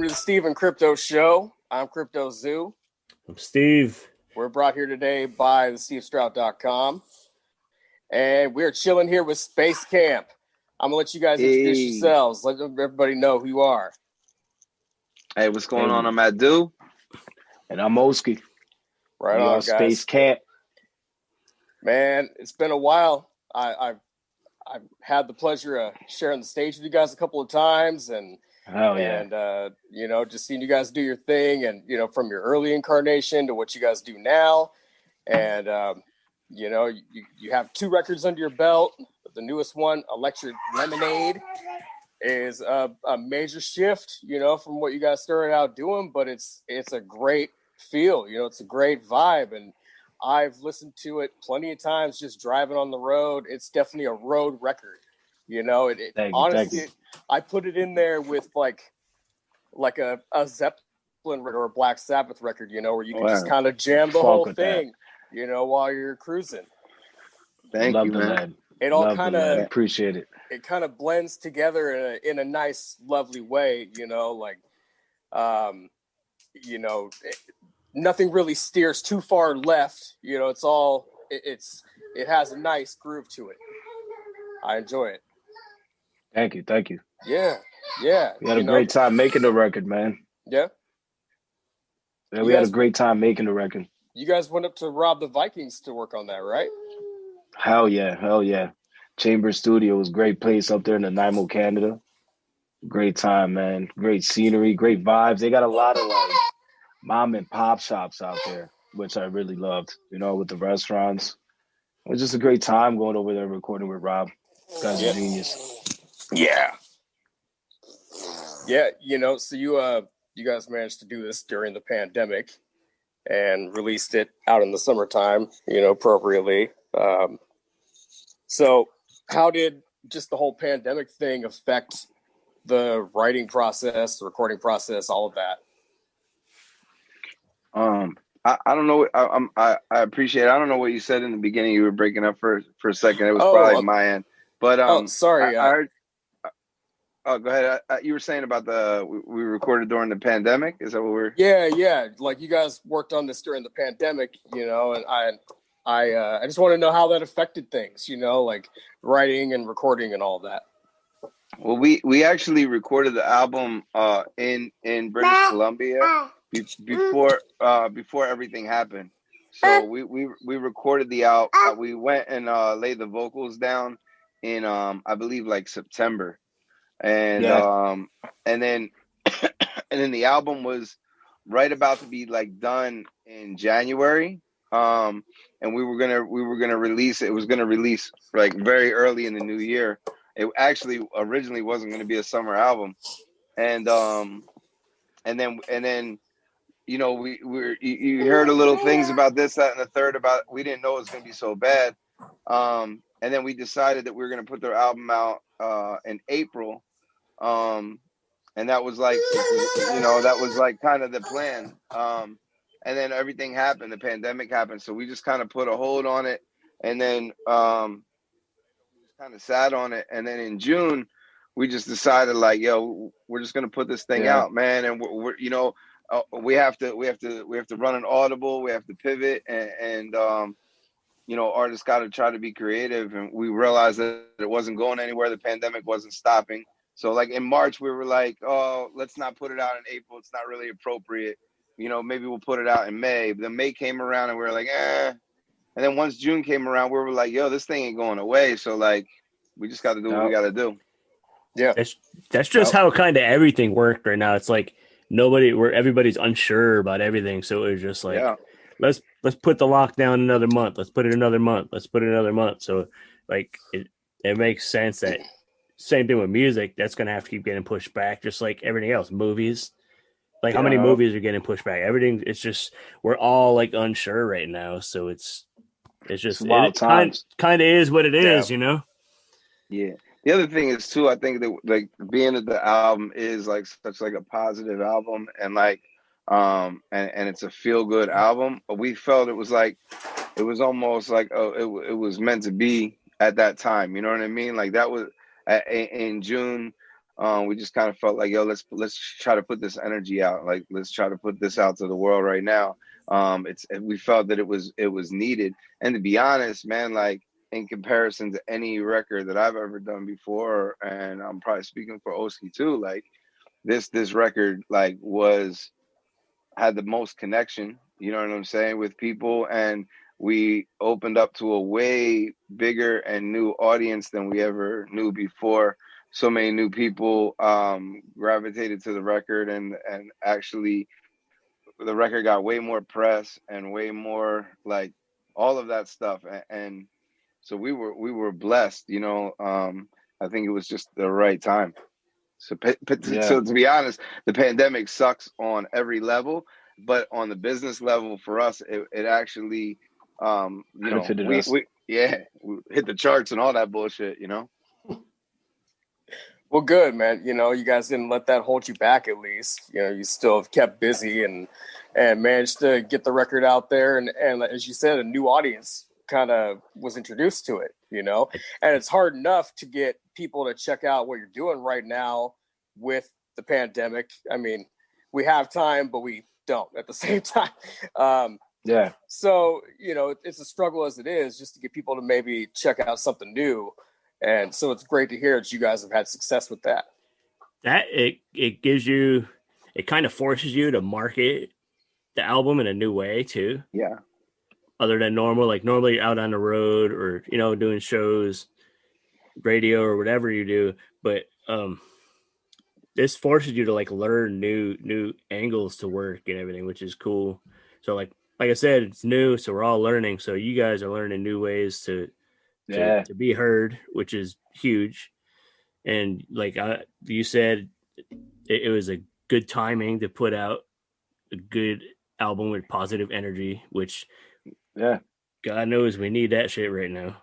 Welcome to the Steve and Crypto Show. I'm Crypto Zoo. I'm Steve. We're brought here today by thestevestrout.com. And we're chilling here with Space Kamp. I'm going to let you guys introduce yourselves. Let everybody know who you are. Hey, what's going on? I'm Adoo. And I'm Oskee. Right on, guys. Space Kamp. Man, it's been a while. I've had the pleasure of sharing the stage with you guys a couple of times. And just seeing you guys do your thing and, from your early incarnation to what you guys do now. And, you have 2 records under your belt. The newest one, Electric Lemonade, is a major shift, from what you guys started out doing, but it's a great feel, it's a great vibe. And I've listened to it plenty of times just driving on the road. It's definitely a road record. Honestly, I put it in there with like a Zeppelin or a Black Sabbath record, where you can just kind of jam the whole thing, while you're cruising. Thank you, man. It all kind of appreciate it. It kind of blends together in a nice, lovely way, nothing really steers too far left. It has a nice groove to it. I enjoy it. Thank you. Yeah. We had a great time making the record, man. Yeah. We had a great time making the record. You guys went up to Rob the Vikings to work on that, right? Hell yeah. Chamber Studio was a great place up there in Nanaimo, Canada. Great time, man. Great scenery, great vibes. They got a lot of mom and pop shops out there, which I really loved, with the restaurants. It was just a great time going over there recording with Rob. This guy's a genius. Yeah. Yeah, so you guys managed to do this during the pandemic and released it out in the summertime, appropriately. So how did just the whole pandemic thing affect the writing process, the recording process, all of that? I don't know. I appreciate it. I don't know what you said in the beginning. You were breaking up for a second. It was probably my end. But sorry. I heard. Oh, go ahead. You were saying about we recorded during the pandemic. Is that what we're? Yeah. Like you guys worked on this during the pandemic, and I just want to know how that affected things, like writing and recording and all that. Well, we actually recorded the album in British Columbia before everything happened. So we recorded the album. We went and laid the vocals down in I believe like September, and then the album was right about to be like done in January. And we were gonna release it. It was gonna release like very early in the new year. It actually originally wasn't gonna be a summer album, and then you heard a little things about this, that, and the third about we didn't know it was gonna be so bad. And then we decided that we were gonna put their album out in April, and that was like that was like kind of the plan. And then everything happened. The pandemic happened. So we just kind of put a hold on it. And then we just kind of sat on it. And then in June, we just decided like, yo, we're just going to put this thing out, man. And we're we have to run an audible. We have to pivot. And artists got to try to be creative. And we realized that it wasn't going anywhere. The pandemic wasn't stopping. So like in March, we were like, oh, let's not put it out in April. It's not really appropriate. Maybe we'll put it out in May. But then May came around and we were like, And then once June came around, we were like, yo, this thing ain't going away. So like, we just got to do what we got to do. Yeah. That's just how kind of everything worked right now. It's like everybody's unsure about everything. So it was just like, let's put the lockdown another month. Let's put it another month. Let's put it another month. So like, it makes sense that same thing with music. That's going to have to keep getting pushed back, just like everything else, movies. Like how many movies are getting pushed back? Everything. It's just we're all like unsure right now, so it's just wild times. Kind of is what it is, Yeah. The other thing is too. I think that like being that the album is like such like a positive album and like and it's a feel good album. But we felt it was almost like it was meant to be at that time. You know what I mean? Like that was in June. we just kind of felt like, yo, let's try to put this energy out. Like, let's try to put this out to the world right now. We felt that it was needed. And to be honest, man, like, in comparison to any record that I've ever done before, and I'm probably speaking for Oskee too, like, this record, like, had the most connection, you know what I'm saying, with people, and we opened up to a way bigger and new audience than we ever knew before. So many new people gravitated to the record, and actually the record got way more press and way more, like, all of that stuff, and so we were blessed, you know. I think it was just the right time. So to be honest, the pandemic sucks on every level, but on the business level for us, it actually, you know, we hit the charts and all that bullshit, you know. Well, good, man. You know, you guys didn't let that hold you back. At least, you know, you still have kept busy and managed to get the record out there, and as you said, a new audience kind of was introduced to it, you know. And it's hard enough to get people to check out what you're doing right now with the pandemic. I mean, we have time, but we don't at the same time. So, you know, it's a struggle as it is, just to get people to maybe check out something new. And so it's great to hear that you guys have had success with that. That it gives you, it kind of forces you to market the album in a new way too. Yeah. Other than normal, like normally you're out on the road or, you know, doing shows, radio or whatever you do. But this forces you to like learn new angles to work and everything, which is cool. So like I said, it's new, so we're all learning. So you guys are learning new ways to be heard, which is huge. And like you said, it was a good timing to put out a good album with positive energy, which God knows we need that shit right now.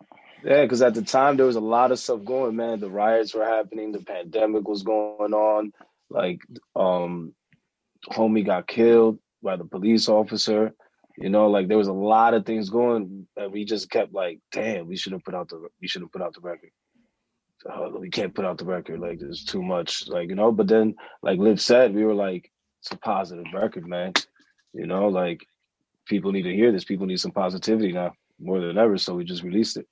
Yeah, because at the time there was a lot of stuff going, man. The riots were happening, the pandemic was going on. Like, homie got killed by the police officer. You know, like there was a lot of things going, and we just kept like, damn, we should have put out the record. We can't put out the record, like there's too much, like, you know. But then, like Liv said, we were like, it's a positive record, man. You know, like people need to hear this. People need some positivity now more than ever. So we just released it.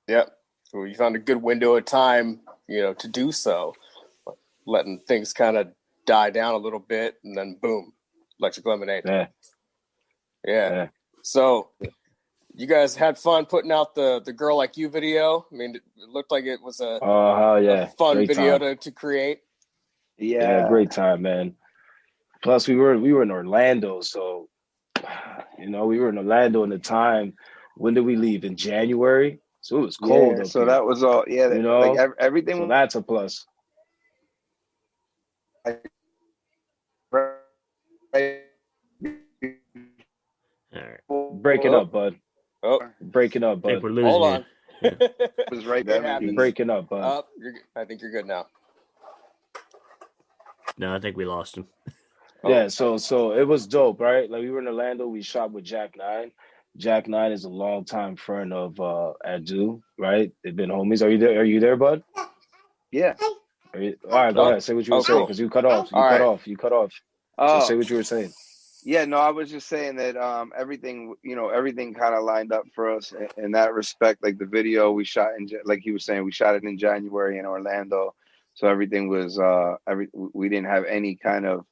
Yeah, well, you found a good window of time, you know, to do so, letting things kind of die down a little bit, and then boom, Electric Lemonade. Yeah. So you guys had fun putting out the Girl Like You video. I mean, it looked like it was a fun great video to create. Yeah, great time, man. Plus we were in Orlando, so you know, we were in Orlando in the time. When did we leave? In January? So it was cold up so here. That was all, you know, like everything. So that's a plus. All right. Breaking up, bud. Breaking up, bud. I think we're losing. Hold on. It was right there. You're breaking up, bud. I think you're good now. No, I think we lost him. Yeah, so it was dope, right? Like we were in Orlando, we shot with Jack 9. Jack 9 is a longtime friend of Adoo, right? They've been homies. Are you there, bud? Yeah. All right, go ahead. Say what you were saying, because you cut off. You cut off. So say what you were saying. Yeah, no, I was just saying that everything kind of lined up for us in that respect. Like the video we shot like he was saying, we shot it in January in Orlando. So everything was we didn't have any kind of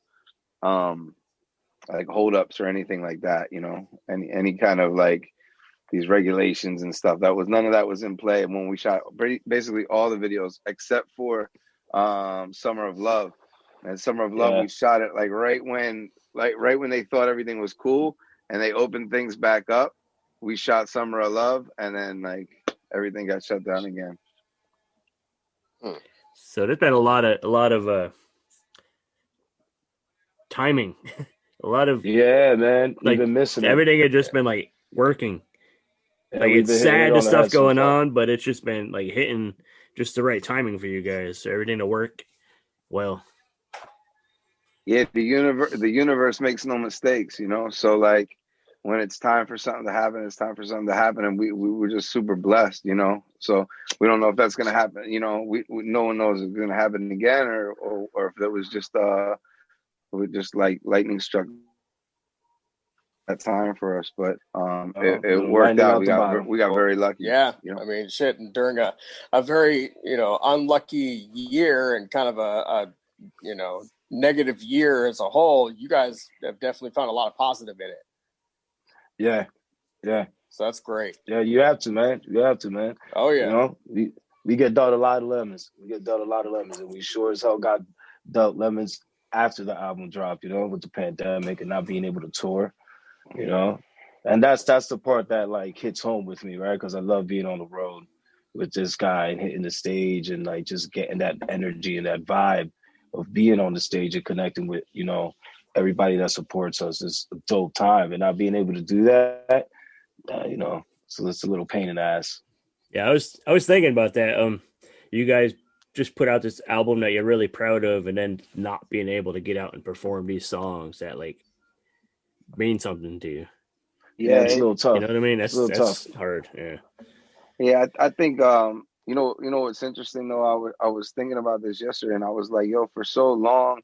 like holdups or anything like that, you know, any kind of like these regulations and stuff. None of that was in play when we shot basically all the videos except for Summer of Love. And Summer of Love, we shot it like right when they thought everything was cool and they opened things back up. We shot Summer of Love, and then like everything got shut down again. So there's been a lot of timing, a lot of man. Like, we've been missing everything. Had just been like working. Like it's sad, the stuff going on, but it's just been like hitting just the right timing for you guys. So everything to work well. Yeah, the universe makes no mistakes, you know. So like when it's time for something to happen, it's time for something to happen, and we were just super blessed, you know. So we don't know if that's gonna happen, you know. We no one knows if it's gonna happen again, or if it was just like lightning struck that time for us, but it worked out. We got very lucky. Yeah, you know? I mean, shit. And during a very unlucky year and kind of a negative year as a whole, you guys have definitely found a lot of positive in it. Yeah. So that's great. Yeah, you have to, man. Oh yeah. You know, we get dealt a lot of lemons. And we sure as hell got dealt lemons after the album dropped. You know, with the pandemic and not being able to tour. You know, and that's the part that like hits home with me, right? Because I love being on the road with this guy and hitting the stage and like just getting that energy and that vibe of being on the stage and connecting with, you know, everybody that supports us. Is a dope time, and not being able to do that, you know, so it's a little pain in the ass. Yeah, I was thinking about that. You guys just put out this album that you're really proud of, and then not being able to get out and perform these songs that like mean something to you. Yeah, it's a little tough. You know what I mean? That's tough. Hard. Yeah. Yeah, I think you know what's interesting though. I was thinking about this yesterday, and I was like, yo, for so long,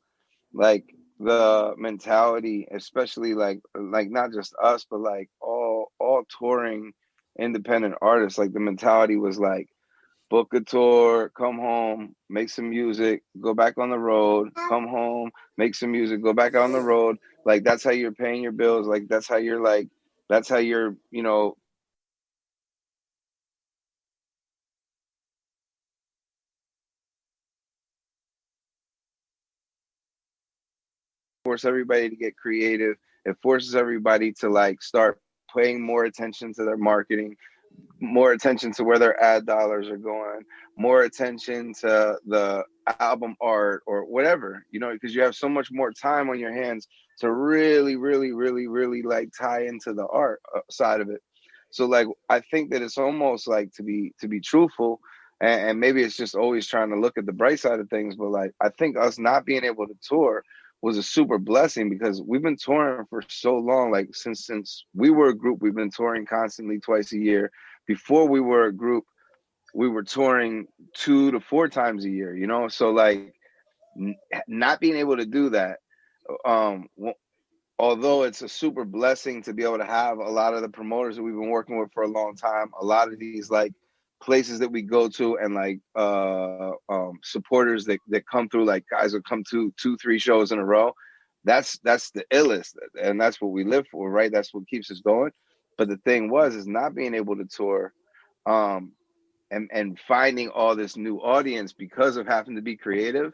like the mentality, especially like not just us, but like all touring independent artists, like the mentality was like, book a tour, come home, make some music, go back on the road, come home, make some music, go back on the road. Like that's how you're paying your bills. Like that's how you're, you know, force everybody to get creative. It forces everybody to like start paying more attention to their marketing, more attention to where their ad dollars are going, more attention to the album art or whatever, you know, because you have so much more time on your hands to really, really, really, really like tie into the art side of it. So like, I think that it's almost like to be truthful, and maybe it's just always trying to look at the bright side of things, but like, I think us not being able to tour was a super blessing because we've been touring for so long. Like since we were a group, we've been touring constantly twice a year. Before we were a group, we were touring 2 to 4 times a year, you know? So like not being able to do that, although it's a super blessing to be able to have a lot of the promoters that we've been working with for a long time, a lot of these like places that we go to and like supporters that come through, like guys that come to 2-3 shows in a row, that's the illest, and that's what we live for, right? That's what keeps us going. But the thing is not being able to tour and finding all this new audience because of having to be creative.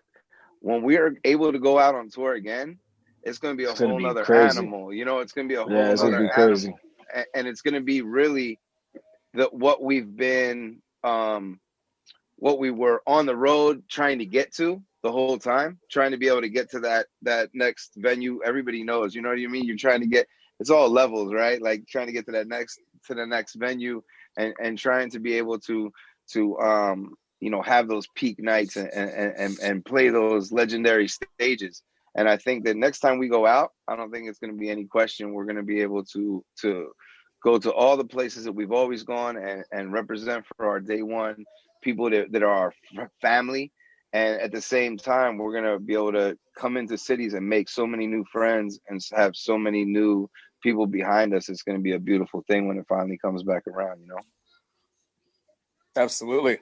When we are able to go out on tour again, it's going to be a whole nother animal, you know. It's going to be a whole other animal, and it's going to be really what we've been, what we were on the road trying to get to the whole time, trying to be able to get to that next venue. Everybody knows, you know what I mean? You're trying to get, it's all levels, right? Like trying to get to the next venue and trying to be able to you know, have those peak nights and play those legendary stages. And I think that next time we go out, I don't think it's going to be any question. We're going to be able to go to all the places that we've always gone and represent for our day one people that are our family. And at the same time, we're going to be able to come into cities and make so many new friends and have so many new people behind us. It's going to be a beautiful thing when it finally comes back around, you know? Absolutely.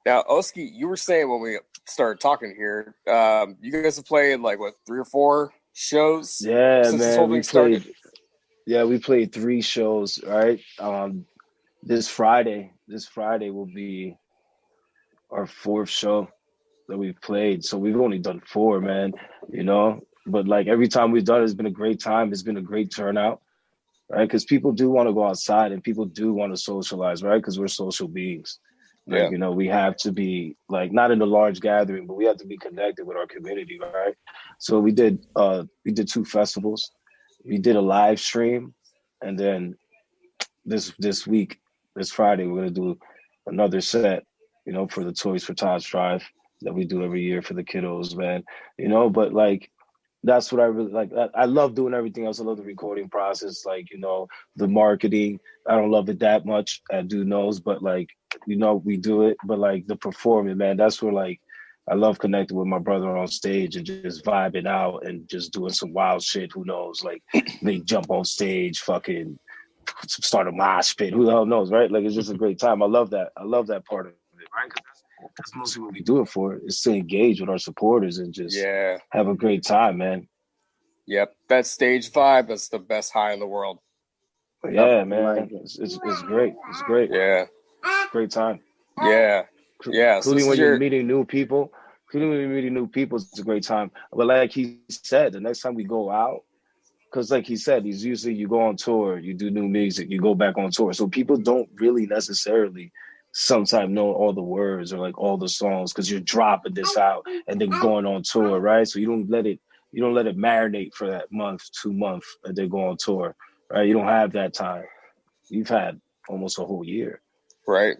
Now, Oskee, you were saying when we started talking here, you guys have played like what, 3 or 4 shows? Yeah, since man. This whole thing started? We played 3 shows, right? This Friday will be our 4th show that we've played. So we've only done 4, man, you know? But like every time we've done it, it's been a great time. It's been a great turnout, right? Because people do want to go outside and people do want to socialize, right? Because we're social beings. Like, you know, we have to be like not in a large gathering, but we have to be connected with our community, right? So we did 2 festivals. We did a live stream, and then this week, this Friday, we're gonna do another set, you know, for the Toys for Tots Drive that we do every year for the kiddos, man. You know, but like that's what I really like. I love doing everything else. I love the recording process, like, you know, the marketing. I don't love it that much. Adoo knows, but like, you know, we do it. But like the performing, man, that's where like I love connecting with my brother on stage and just vibing out and just doing some wild shit. Who knows? Like they jump on stage, fucking start a mosh pit. Who the hell knows, right? Like it's just a great time. I love that. I love that part of it, right? Because that's mostly what we do it for, is to engage with our supporters and just have a great time, man. Yep, that stage vibe is the best high in the world. Yeah, man, it's great. It's great. Yeah, great time. Yeah. Including so when you're meeting new people. It's a great time. But like he said, the next time we go out, because like he said, he's usually you go on tour, you do new music, you go back on tour. So people don't really necessarily sometimes know all the words or like all the songs because you're dropping this out and then going on tour, right? So you don't let it marinate for that month, 2 months, and then go on tour, right? You don't have that time. You've had almost a whole year. Right.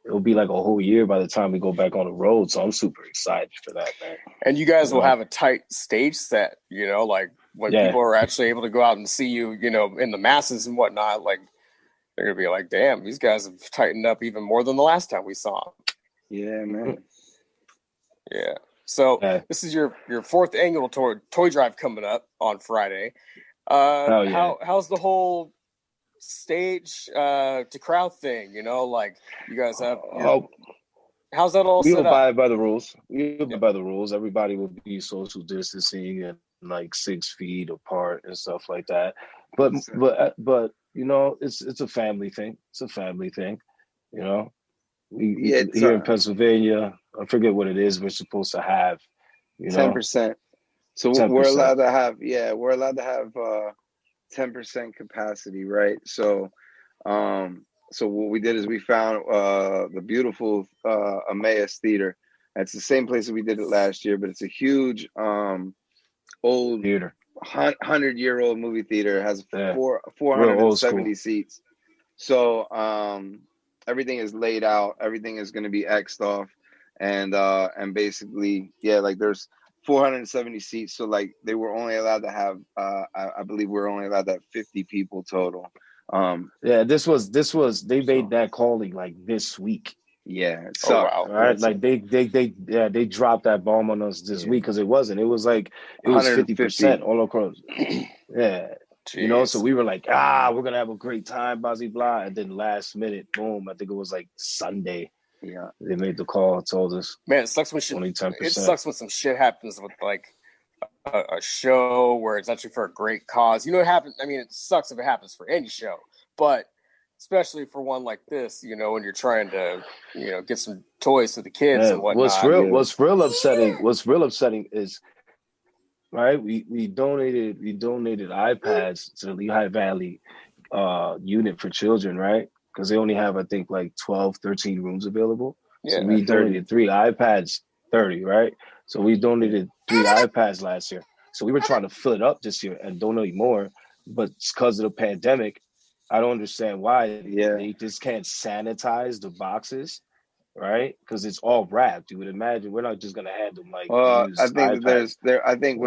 It'll be like a whole year by the time we go back on the road. So I'm super excited for that, man. And you guys will have a tight stage set, you know, like when people are actually able to go out and see you, you know, in the masses and whatnot, like they're going to be like, damn, these guys have tightened up even more than the last time we saw them. Yeah, man. Yeah. So this is your fourth annual toy drive coming up on Friday. How's the whole stage to crowd thing, you know, like you guys have how's that all set up? We abide by the rules. Everybody will be social distancing and like 6 feet apart and stuff like that. But you know, it's a family thing. You know. Here in Pennsylvania, I forget what it is we're supposed to have, you know. 10%. So 10%. we're allowed to have 10% capacity, right? So so what we did is we found the beautiful Emmaus Theater. It's the same place that we did it last year, but it's a huge old theater, 100-year-old movie theater. It has 470 seats. So everything is laid out. Everything is going to be X'd off, and basically, like there's 470 seats. So like they were only allowed to have, I believe we're only allowed to have 50 people total. This was they made that calling like this week. Yeah. So wow. Right. Like they dropped that bomb on us this week because it was 50% all across. Yeah. Jeez. You know, so we were like, we're gonna have a great time, blah blah, and then last minute, boom! I think it was like Sunday. Yeah, they made the call, told us. Man, it sucks when some shit happens with like a show where it's actually for a great cause. You know what happens? I mean, it sucks if it happens for any show, but especially for one like this, you know, when you're trying to, you know, get some toys to the kids and whatnot. What's real upsetting is. Right, we donated iPads to the Lehigh Valley unit for children, right? Because they only have, I think, like 12, 13 rooms available. Yeah, so we donated 3 iPads, 30, right? So we donated 3 iPads last year. So we were trying to fill it up this year and donate more, but because of the pandemic, I don't understand why they just can't sanitize the boxes. Right, because it's all wrapped. You would imagine we're not just gonna hand them like. I think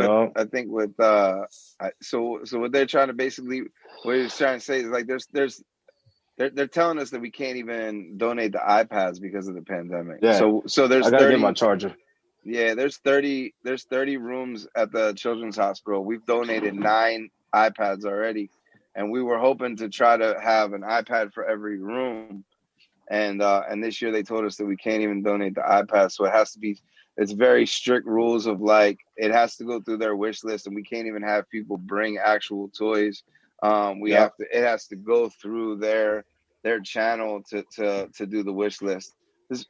so what they're trying to basically, what he's trying to say is like they're telling us that we can't even donate the iPads because of the pandemic. Yeah. So there's I gotta get my charger. Yeah, there's 30 rooms at the Children's Hospital. We've donated 9 iPads already, and we were hoping to try to have an iPad for every room. And this year they told us that we can't even donate the iPad. So it's very strict rules of like, it has to go through their wish list, and we can't even have people bring actual toys. It has to go through their channel to do the wish list,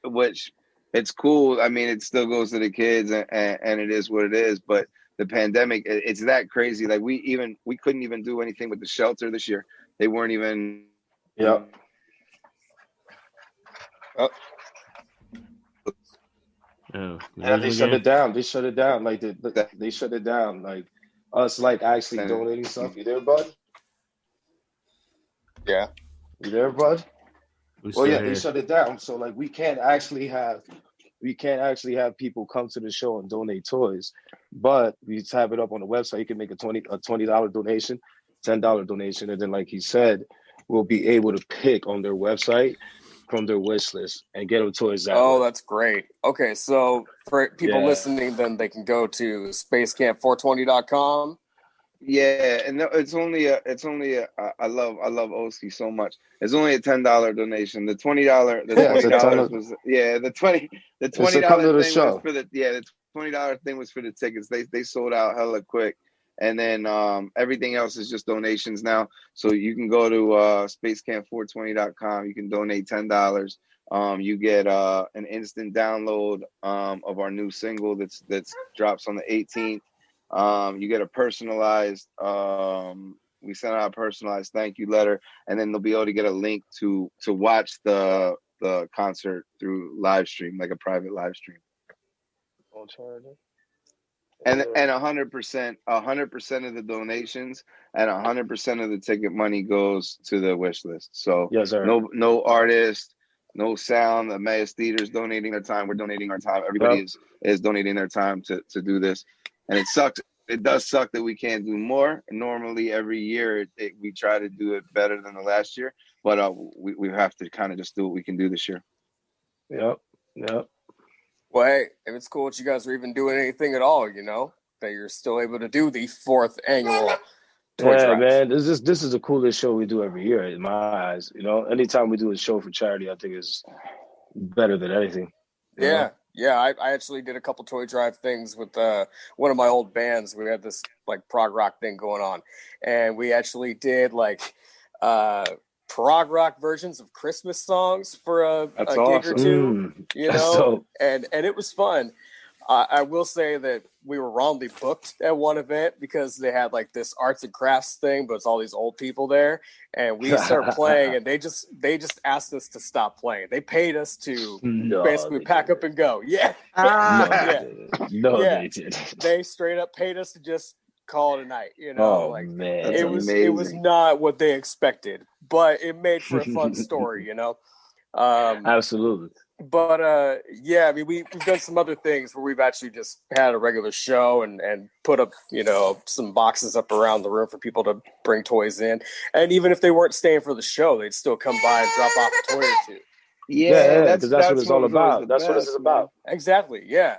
which it's cool. I mean, it still goes to the kids and it is what it is, but the pandemic, it's that crazy. Like we couldn't even do anything with the shelter this year. They weren't even, they shut it down. They shut it down. Like they shut it down. Like us, like actually donating stuff. You there, bud? Yeah. You there, bud? They shut it down. So like we can't actually have we can't actually have people come to the show and donate toys, but we have it up on the website. You can make a $20 donation, $10 donation, and then like he said, we'll be able to pick on their website from their wish list and get them toys that way. Oh, that's great. Okay, so for people listening, then they can go to spacecamp420.com. Yeah, and it's only I love Oskee so much. It's only a $10 donation. The $20 was the $20 thing was for the $20 thing was for the tickets. They sold out hella quick. And then everything else is just donations now. So you can go to spacecamp420.com. You can donate $10. You get an instant download of our new single that's drops on the 18th. You get a personalized, we sent out a personalized thank you letter, and then they'll be able to get a link to watch the concert through live stream, like a private live stream. And 100% of the donations and 100% of the ticket money goes to the wish list. So yes, sir. No artist, no sound. The Emmaus Theater's donating their time. We're donating our time. Everybody is donating their time to do this. And it sucks. It does suck that we can't do more. Normally, every year we try to do it better than the last year, but we have to kind of just do what we can do this year. Yep. Well, hey, if it's cool that you guys are even doing anything at all, that you're still able to do the 4th annual toy drive. Man, this is the coolest show we do every year in my eyes. Anytime we do a show for charity, I think is better than anything. Yeah. I actually did a couple toy drive things with one of my old bands. We had this like prog rock thing going on, and we actually did like prog rock versions of Christmas songs for a gig or two. And it was fun. I will say that we were wrongly booked at one event because they had like this arts and crafts thing, but it's all these old people there, and we started playing, and they just asked us to stop playing. They paid us to basically pack up and go. Yeah, they did. They straight up paid us to just call it a night. Man, it was not what they expected, but it made for a fun story. Absolutely. But I mean, we've done some other things where we've actually just had a regular show and put up, some boxes up around the room for people to bring toys in. And even if they weren't staying for the show, they'd still come by and drop off a toy or two. Yeah, that's what it's all about. That's what it's about. Exactly. Yeah.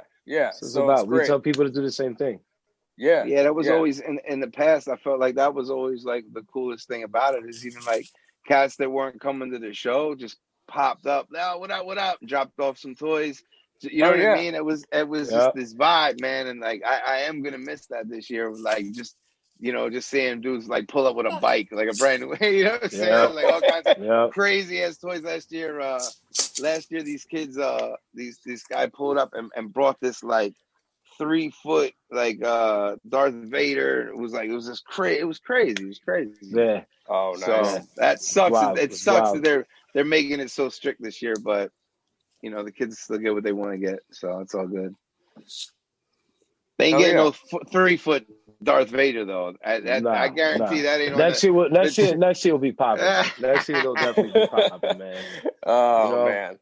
So it's we tell people to do the same thing. Yeah. Yeah, that was always in the past. I felt like that was always like the coolest thing about it is even like cats that weren't coming to the show just popped up. Now, what up? Dropped off some toys. You know what I mean? It was just this vibe, man. And like, I am gonna miss that this year. Like, just seeing dudes like pull up with a bike, like a brand new. You know what I'm saying? Like all kinds of crazy ass toys last year. These kids, this guy pulled up and brought this like 3-foot like Darth Vader. It was just crazy. It was crazy. Yeah. Oh, nice. So that sucks. Wow. It sucks that they're making it so strict this year, but the kids still get what they want to get, so it's all good. They ain't getting no 3-foot Darth Vader though. I guarantee that ain't. Next year will be popping. Next year will definitely be popping, man. Oh man,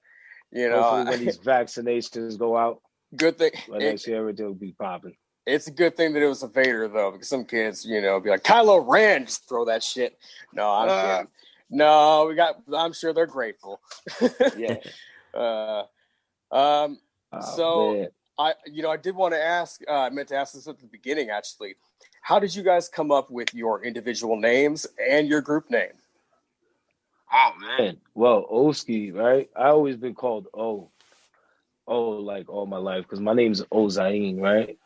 hopefully when these vaccinations go out. Good thing. Next year everything will be popping. It's a good thing that it was a Vader though, because some kids, be like Kylo Ren, just throw that shit. No, I'm kidding. No, I'm sure they're grateful. Yeah. Man. I did want to ask, I meant to ask this at the beginning, actually. How did you guys come up with your individual names and your group name? Oh, man. Well, Oskee, right? I always been called O like all my life because my name's Ozain, right?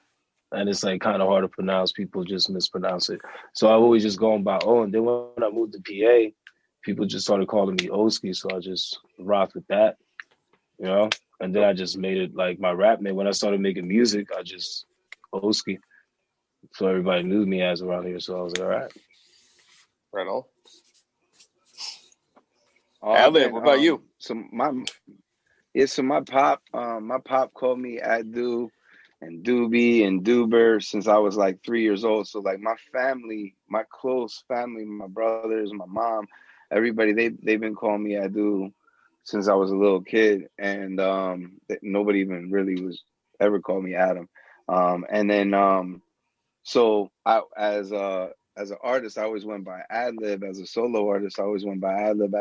And it's like kind of hard to pronounce. People just mispronounce it. So I've always just gone by O. And then when I moved to PA, people just started calling me Oskee. So I just rocked with that, And then I just made it like my rap name. When I started making music, I just Oskee. So everybody knew me as around here. So I was like, all right. Right on. Adoo, what about you? So my pop called me Adoo and Doobie and Doober since I was like 3 years old. So like my family, my close family, my brothers, my mom, everybody, they've been calling me Adoo since I was a little kid, and nobody even really was ever called me Adam. And then so I as an artist, I always went by Ad-lib. As a solo artist, I always went by Ad-lib.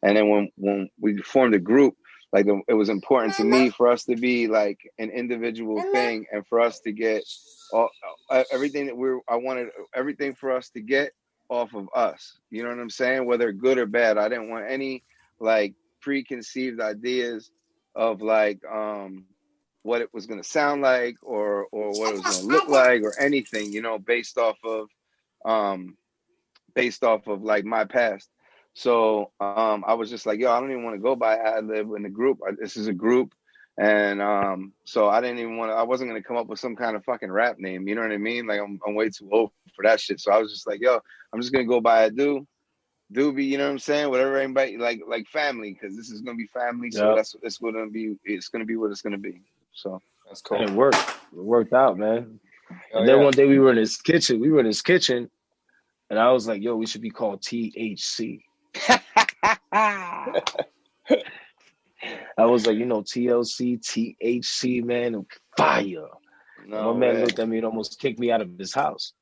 And then when we formed a group, like it was important to me for us to be like an individual thing, and for us to get everything that I wanted everything for us to get off of us. You know what I'm saying? Whether good or bad. I didn't want any like preconceived ideas of like what it was going to sound like or what it was going to look like or anything, you know, based off of like my past. So I was just like, yo, I don't even want to go by Ad-lib in the group. This is a group. And so I wasn't going to come up with some kind of fucking rap name. You know what I mean? Like I'm way too old for that shit. So I was just like, yo, I'm just going to go by Adoo. Doobie, you know what I'm saying? Whatever anybody like family, because this is going to be family. So that's what it's going to be. It's going to be what it's going to be. So that's cool. And it worked. It worked out, man. And then one day we were in his kitchen. And I was like, yo, we should be called THC. I was like, you know, TLC, THC, man, fire. No, my man looked at me and almost kicked me out of his house.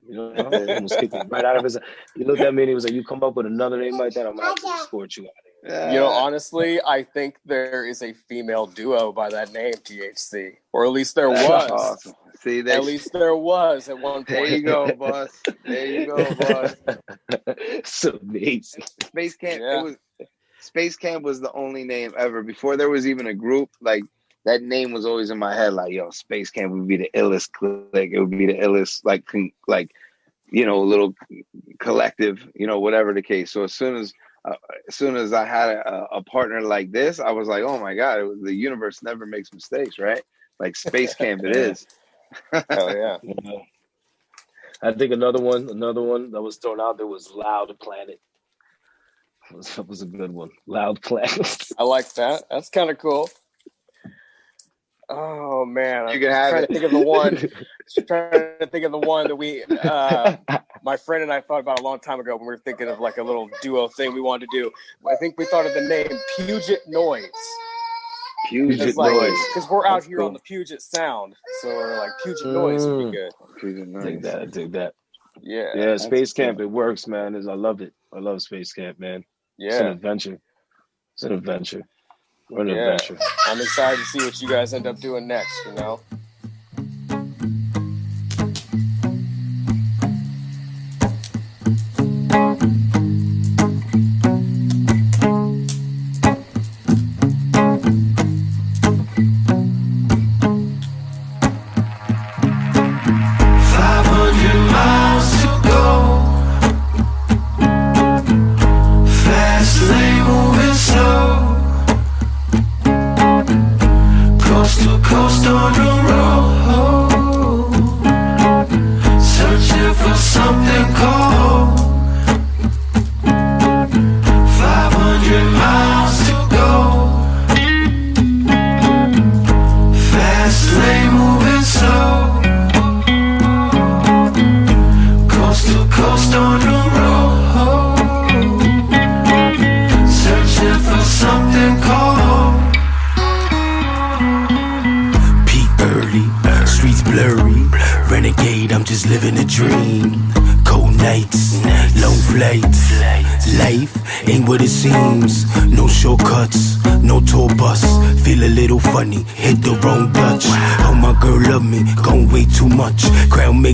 You know, almost kicked me right out of his house. He looked at me and he was like, you come up with another name like that, I'm going to have to escort you out of here. You know, honestly, I think there is a female duo by that name, THC. Or at least there was. Awesome. See, at least there was at one point. There you go, boss. There you go, boss. So amazing. Space Camp, Space Camp was the only name ever. Before there was even a group, like that name was always in my head. Like, yo, Space Camp would be the illest clique. It would be the illest, like you know, little collective, you know, whatever the case. So as soon as I had a partner like this, I was like, oh my God, the universe never makes mistakes, right? Like Space Camp, it is. Hell yeah. I think another one that was thrown out there was Loud Planet. That was a good one. Loud Planet. I like that. That's kind of cool. Oh man, you can have trying to think of the one that we, my friend and I thought about a long time ago when we were thinking of like a little duo thing we wanted to do. I think we thought of the name Puget Noise. Puget Noise, because we're out here on the Puget Sound, so we're like Puget Noise would be good. Puget Noise. I dig that. Yeah, Space Camp, it works, man. I love it. I love Space Camp, man. Yeah, it's an adventure. We're an adventure. I'm excited to see what you guys end up doing next. You know.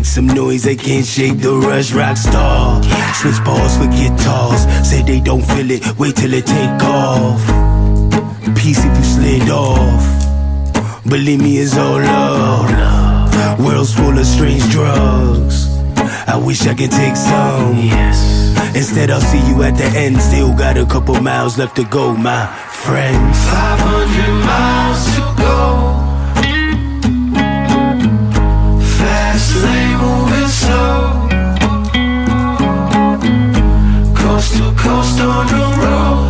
Some noise, they can't shake the rush. Rockstar, switch balls for guitars. Say they don't feel it, wait till it take off. Peace if you slid off. Believe me, it's all love. World's full of strange drugs. I wish I could take some. Instead I'll see you at the end. Still got a couple miles left to go, my friends. 500 miles to go. Lane moving slow, coast to coast on the road,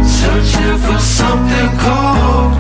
searching for something cold.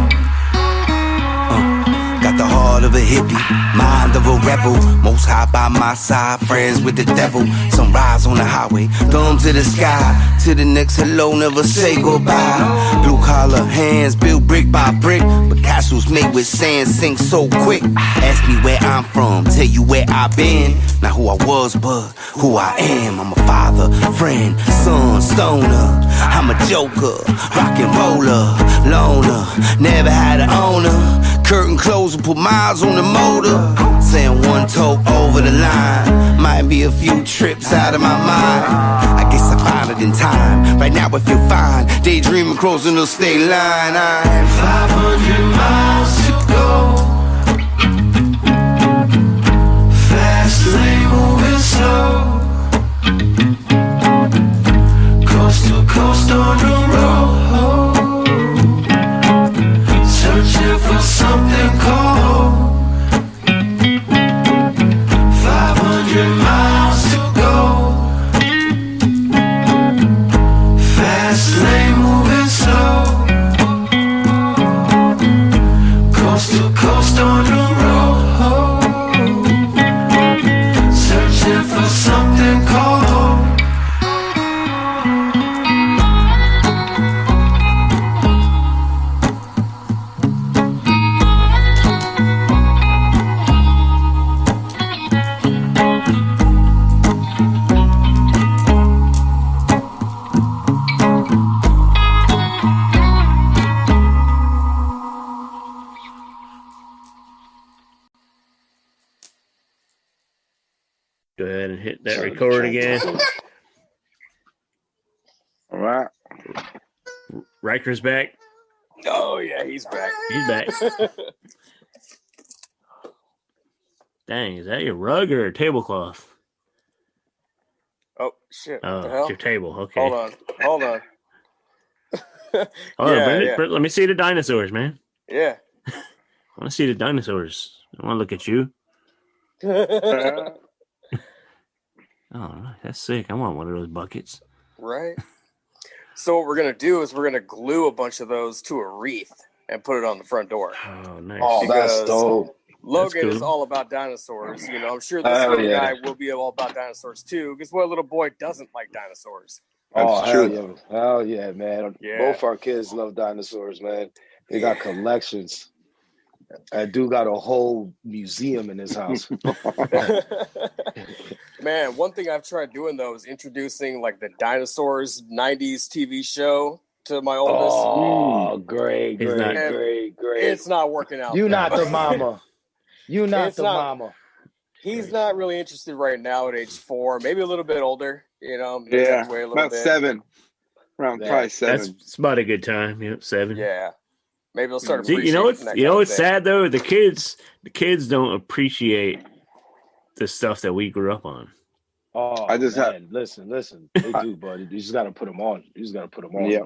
Got the heart of a hippie, mind of a rebel. My most high by my side, friends with the devil. Sunrise on the highway, thumb to the sky. To the next hello, never say goodbye. Blue collar hands built brick by brick, but castles made with sand sink so quick. Ask me where I'm from, tell you where I've been. Not who I was, but who I am. I'm a father, friend, son, stoner. I'm a joker, rock and roller, loner. Never had an owner. Curtain closed and put miles on the motor. Saying one toe over the line. Might be a few trips out of my mind. I guess I find it in time. Right now I feel fine. Daydreaming crossing the state line. I'm 500 miles to go. Fast lane moving slow. Coast to coast on the road. Searching for something cold. 500 miles to go. Fast lane moving slow. Coast to coast on the road. Searching for something cold. Go ahead and hit that record again. All right. Riker's back. Oh yeah, he's back. He's back. Dang, is that your rug or a tablecloth? Oh shit! What Oh, the hell? it's your table. Okay. Hold on. Hold on, Brendan, let me see the dinosaurs, man. Yeah. I want to see the dinosaurs. I want to look at you. Oh, that's sick. I want one of those buckets. Right. So what we're gonna do is we're gonna glue a bunch of those to a wreath and put it on the front door. Oh, nice. Oh, that's dope. Logan cool. is all about dinosaurs. You know, I'm sure this little guy will be all about dinosaurs too, because what little boy doesn't like dinosaurs? Oh, That's hell true. yeah. Hell yeah, man. Yeah. Both our kids love dinosaurs, man. They got collections. Adoo got a whole museum in his house. Man, one thing I've tried doing though is introducing like the dinosaurs 90s TV show to my oldest. Oh, great. It's not working out. You not the mama. You not It's the not- mama. He's not really interested right now at age 4, maybe a little bit older. You know, maybe Yeah. have to wait a little About bit. 7. Around Yeah. probably 7. That's about a good time. Yep, 7. Yeah, maybe they'll start. See, you know what's sad though? The kids don't appreciate the stuff that we grew up on. Oh, I just man. Listen. They do, buddy. You just got to put them on. Yeah.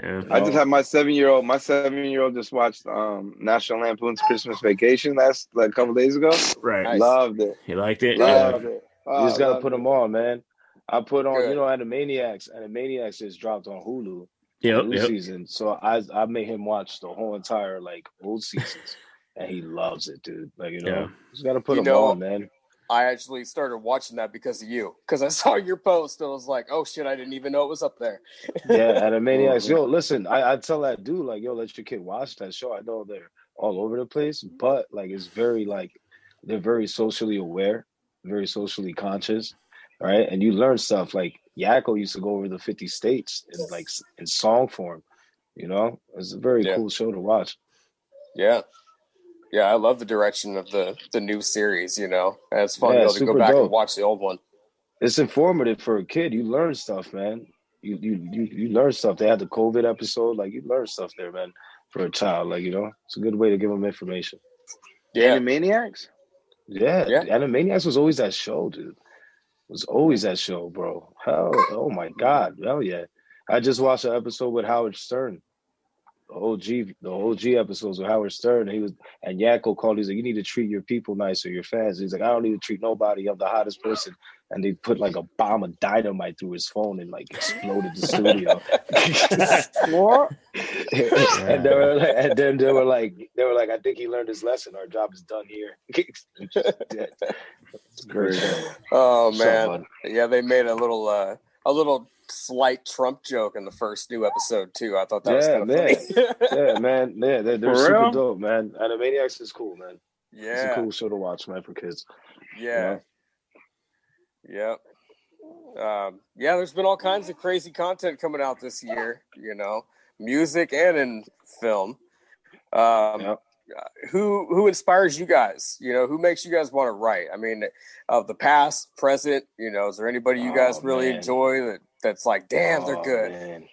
Yeah. I just had my 7-year-old. My 7-year-old just watched National Lampoon's Christmas Vacation last like a couple days ago. Right. Nice. Loved it. You liked it? Loved it. You just got to loved put it. them on, man. I put on, Good. you know, Animaniacs. Animaniacs just dropped on Hulu. Yep. New Yep. season. So I made him watch the whole entire like old seasons, and he loves it, dude. Like Yeah. just got to put You him know, on, man. I actually started watching that because of you, because I saw your post and I was like, oh shit, I didn't even know it was up there. Yeah, Animaniacs. Yo, listen, I tell that dude like, yo, let your kid watch that show. I know they're all over the place, but like it's very like they're very socially aware, very socially conscious, right? And you learn stuff like Yakko used to go over the 50 states in like in song form. You know, it's a very cool show to watch. Yeah. Yeah, I love the direction of the new series, you know. And it's fun to Yeah, be able to go super back dope. and watch the old one. It's informative for a kid. You learn stuff, man. You learn stuff. They had the COVID episode. Like you learn stuff there, man. For a child, like it's a good way to give them information. Yeah. Animaniacs? Yeah, Yeah. Animaniacs was always that show, dude. Was always that show, bro. Hell, oh my God, hell yeah! I just watched an episode with Howard Stern. the OG episodes with Howard Stern. And Yakko called. He's like, you need to treat your people nice or your fans. He's like, I don't need to treat nobody. I'm the hottest person. And they put like a bomb of dynamite through his phone and like exploded the studio. What? And then they were like, I think he learned his lesson. Our job is done here. It's great. Oh man, yeah, they made a little slight Trump joke in the first new episode too. I thought that was kind of funny. Yeah, man. Yeah, they're super dope, man. Animaniacs is cool, man. Yeah, it's a cool show to watch, man, for kids. Yeah, yeah. There's been all kinds of crazy content coming out this year. You know, music and in film. Who inspires you guys? You know, who makes you guys want to write? I mean, of the past, present. You know, is there anybody you guys really enjoy that's like, damn, they're good? Man.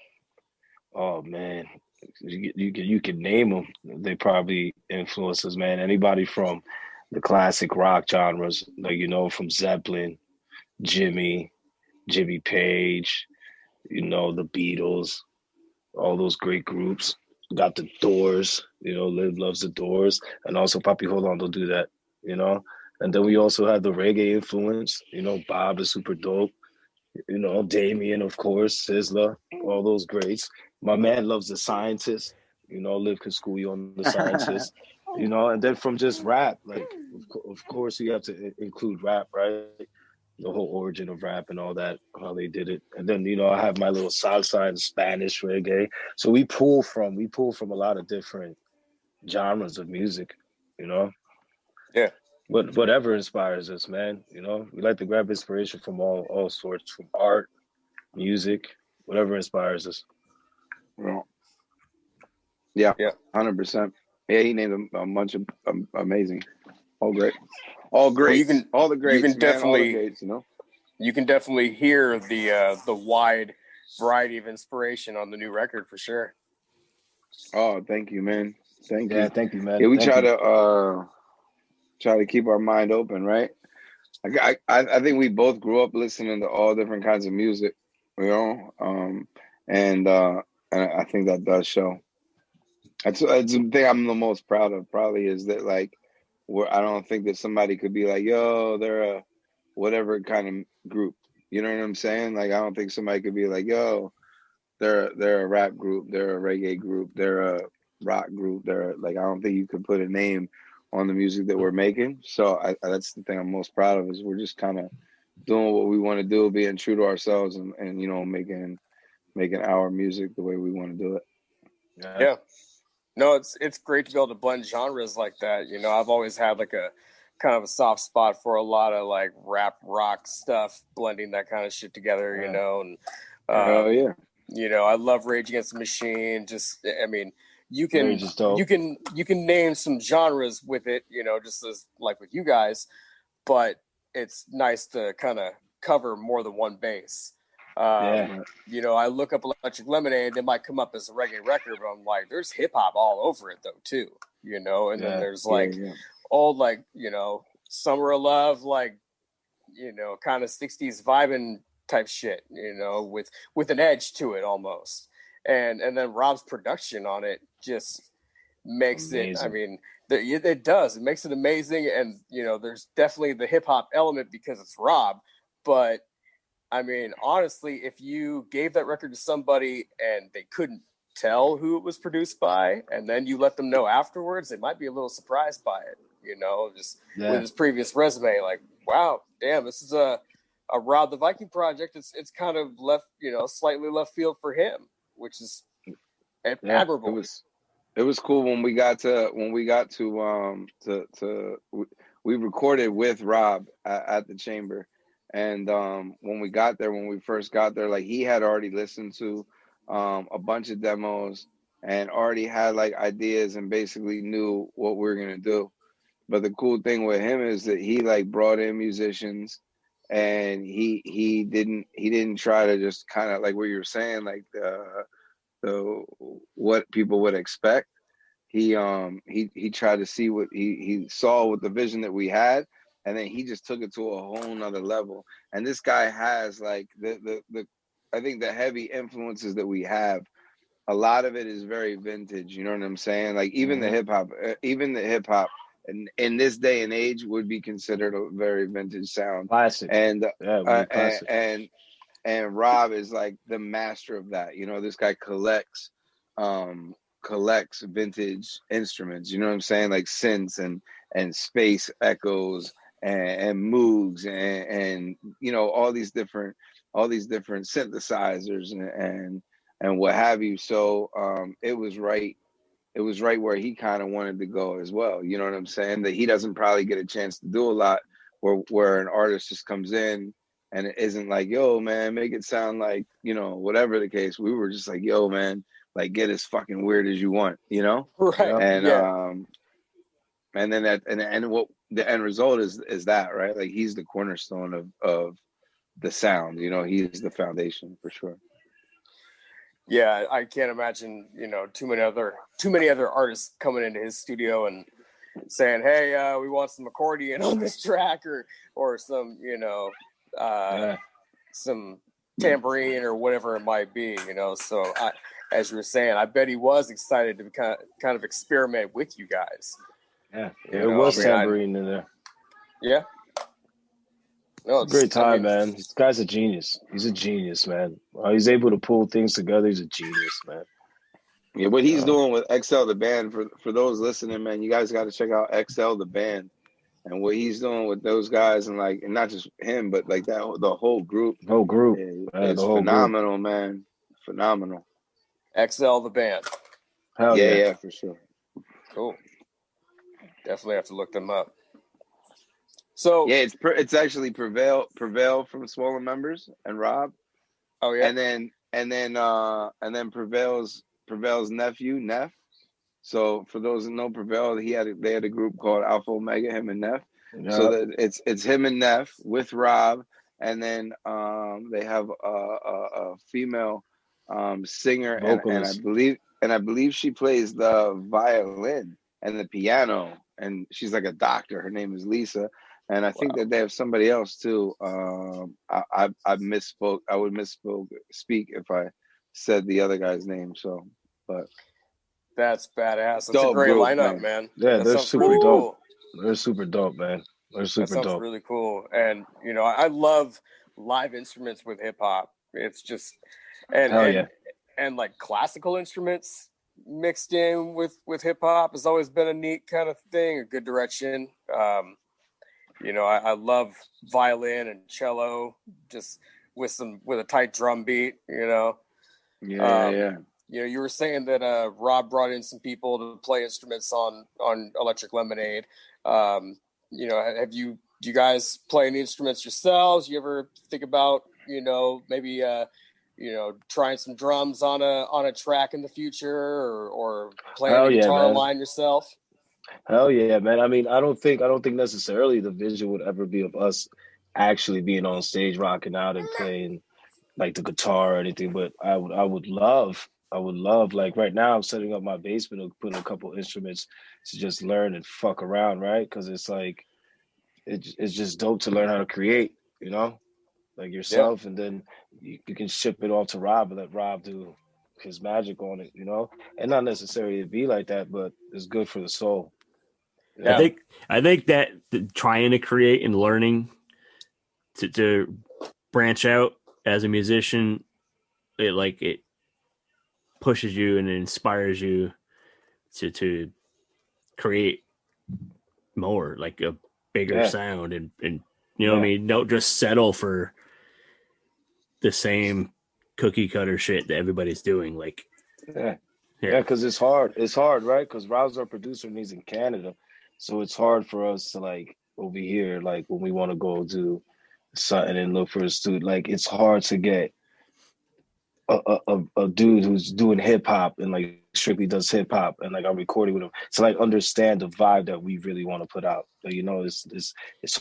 Oh man, you can name them. They probably influence us, man. Anybody from the classic rock genres, like, you know, from Zeppelin, Jimmy Page, you know, the Beatles, all those great groups. Got the Doors, you know, Liv loves the Doors, and also Papi Hold On, Don't Do That, you know. And then we also have the reggae influence, you know, Bob is super dope, you know, Damien, of course, Sizzla, all those greats. My man loves the Scientists, you know, Liv can school you on the Scientists, you know. And then from just rap, like, of course, you have to include rap, right? The whole origin of rap and all that, how they did it. And then, you know, I have my little salsa and Spanish reggae. So we pull from a lot of different genres of music, you know? Yeah. But whatever inspires us, man, you know? We like to grab inspiration from all sorts, from art, music, whatever inspires us. Well, yeah, 100%. Yeah, he named a bunch of amazing. All great. All great. Well, all the greats. You can definitely, greats, you know? You can definitely hear the wide variety of inspiration on the new record for sure. Oh, thank you, man. Thank you. Yeah, thank you, man. Yeah, we try to keep our mind open, right? I think we both grew up listening to all different kinds of music, you know, and I think that does show. That's the thing I'm the most proud of. Probably is that, like, where I don't think that somebody could be like, yo, they're a whatever kind of group. You know what I'm saying? Like, I don't think somebody could be like, yo, they're a rap group, they're a reggae group, they're a rock group. They're like, I don't think you could put a name on the music that we're making. So that's the thing I'm most proud of, is we're just kind of doing what we want to do, being true to ourselves, and you know, making our music the way we want to do it. Yeah. No, it's great to be able to blend genres like that. You know, I've always had like a kind of a soft spot for a lot of like rap rock stuff, blending that kind of shit together, you know. And you know, I love Rage Against the Machine. Just, I mean, you can name some genres with it, you know, just as like with you guys, but it's nice to kind of cover more than one base. You know, I look up Electric Lemonade, it might come up as a reggae record, but I'm like, there's hip hop all over it though too, you know. And then there's like old, like, you know, Summer of Love, like, you know, kind of 60s vibing type shit, you know, with an edge to it almost. And then Rob's production on it just makes it, I mean, it does. It makes it amazing. And, you know, there's definitely the hip hop element because it's Rob, but I mean, honestly, if you gave that record to somebody and they couldn't tell who it was produced by, and then you let them know afterwards, they might be a little surprised by it, you know, just with his previous resume. Like, wow, damn, this is a Rob the Viking project. It's kind of left, you know, slightly left field for him, which is admirable. It was cool when we got to we recorded with Rob at the Chamber. And when we first got there, like, he had already listened to a bunch of demos and already had like ideas and basically knew what we were gonna do. But the cool thing with him is that he like brought in musicians, and he didn't try to just kind of like what you're saying, like the what people would expect. He tried to see what he saw with the vision that we had. And then he just took it to a whole nother level. And this guy has like the I think the heavy influences that we have a lot of it is very vintage. You know what I'm saying? Like even the hip hop, in this day and age would be considered a very vintage sound. Classic. And classic. and Rob is like the master of that. You know, this guy collects vintage instruments. You know what I'm saying? Like synths and space echoes and Moogs and you know all these different synthesizers and what have you. So it was right where he kind of wanted to go as well. You know what I'm saying? That he doesn't probably get a chance to do a lot where an artist just comes in and it isn't like, yo, man, make it sound like, you know, whatever the case. We were just like, yo, man, like get as fucking weird as you want, you know? Right. And and then and what the end result is that, right? Like he's the cornerstone of the sound, you know, he's the foundation for sure. Yeah, I can't imagine, you know, too many other artists coming into his studio and saying, "Hey, we want some accordion on this track," or some, you know, some tambourine or whatever it might be, you know. So, as you were saying, I bet he was excited to kind of experiment with you guys. Yeah, there was tambourine in there. Yeah. No, it's a great time, man. This guy's a genius. He's a genius, man. He's able to pull things together. He's a genius, man. Yeah, what he's doing with XL the band, for those listening, man, you guys got to check out XL the band and what he's doing with those guys, and like, and not just him, but like the whole group. It's phenomenal, man. Phenomenal. XL the band. Hell yeah, for sure. Cool. Definitely have to look them up. So yeah, it's actually Prevail from Swollen Members and Rob. Oh yeah. And then Prevail's nephew, Neff. So for those that know Prevail, they had a group called Alpha Omega, him and Neff. Yeah. So that it's him and Neff with Rob, and then they have a female singer, and I believe she plays the violin and the piano, and she's like a doctor. Her name is Lisa. And I think that they have somebody else too. I misspoke. I would speak if I said the other guy's name. So, but that's badass. That's a great lineup, man. Yeah, they're super dope. Cool. They're super dope, man. They're super dope. That sounds really cool. And you know, I love live instruments with hip hop. It's just and like classical instruments mixed in with hip hop has always been a neat kind of thing, a good direction. You know, I love violin and cello, just with a tight drum beat. You know, yeah. You know, you were saying that Rob brought in some people to play instruments on Electric Lemonade. You know, do you guys play any instruments yourselves? You ever think about, you know, maybe you know, trying some drums on a track in the future, or playing a guitar line yourself? Hell yeah, man. I mean, I don't think necessarily the vision would ever be of us actually being on stage rocking out and playing like the guitar or anything, but I would love, like right now I'm setting up my basement and putting a couple instruments to just learn and fuck around, right? Because it's like it's just dope to learn how to create, you know, like yourself, and then you can ship it off to Rob and let Rob do his magic on it, you know, and not necessarily to be like that, but it's good for the soul. Yeah. I think that trying to create and learning to branch out as a musician, it pushes you and it inspires you to create more, like a bigger sound, and you know what I mean? Don't just settle for the same cookie cutter shit that everybody's doing. Like, because it's hard, right? Because Rob's our producer and he's in Canada, so it's hard for us to like over here, like when we want to go do something and look for a studio, like it's hard to get a dude who's doing hip hop and like strictly does hip hop and like I'm recording with him to like understand the vibe that we really want to put out. But, you know, it's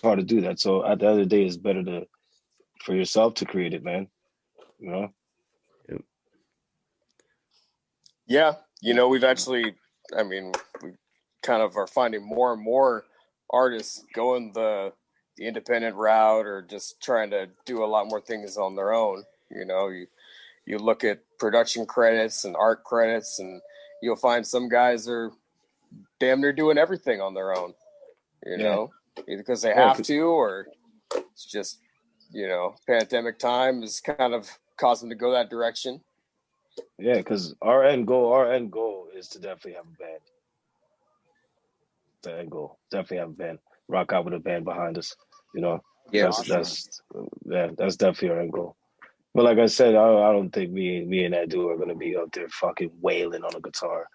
hard to do that. So at the end of the day, it's better for yourself to create it, man. You know? Yeah. You know, we kind of are finding more and more artists going the independent route or just trying to do a lot more things on their own. You know, you look at production credits and art credits, and you'll find some guys are damn near doing everything on their own, you know, either because they have to, or it's just, you know, pandemic time has kind of caused them to go that direction. Yeah, because our end goal is to definitely have a band. The end goal, definitely have a band, rock out with a band behind us, you know. Yeah, that's definitely our end goal. But like I said, I don't think me and Adoo are gonna be up there fucking wailing on a guitar.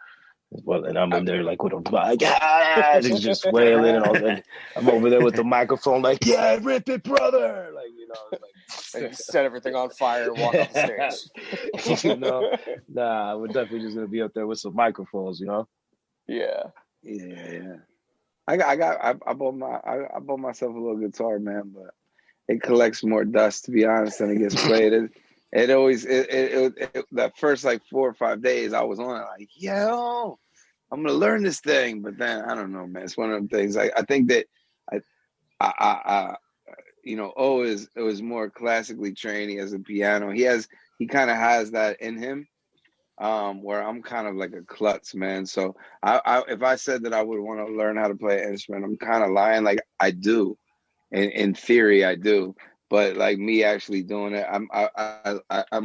Well, and I'm in there like with a just wailing and all that. I'm over there with the microphone, like, yeah, rip it, brother. Like, you know, like and you set everything on fire and walk off the stage. You know, nah, we're definitely just gonna be up there with some microphones, you know. Yeah. I bought myself a little guitar, man, but it collects more dust, to be honest, than it gets played. It always that first like 4 or 5 days I was on it like, yo, I'm gonna learn this thing, but then I don't know, man. It's one of them things. I think that I you know, it was more classically trained. He has a piano. He kind of has that in him. Where I'm kind of like a klutz, man. So if I said that I would want to learn how to play an instrument, I'm kind of lying. Like I do, in theory, I do. But like me actually doing it, I'm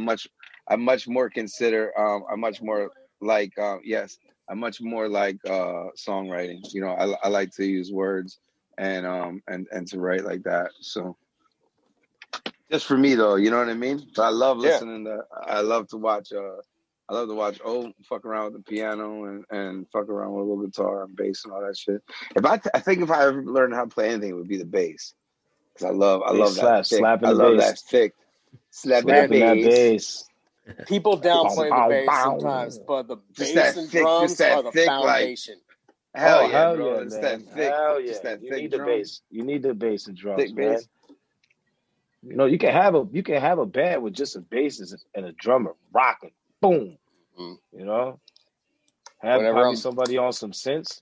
much more consider. I'm much more like I'm much more like songwriting. You know, I like to use words and to write like that. So just for me though, you know what I mean? But I love listening to. I love to watch fuck around with the piano and fuck around with a little guitar and bass and all that shit. I think if I ever learned how to play anything, it would be the bass. Because I love that thick. I love that thick slapping that bass. People downplay the bass sometimes, but the bass and drums are the foundation. Like, hell yeah, bro. It's that thick. Hell yeah. You need the bass. You need the bass and drums, man. Bass. You know, you can have a band with just a bass and a drummer rocking. Boom. Mm-hmm. You know? Have somebody on some synths.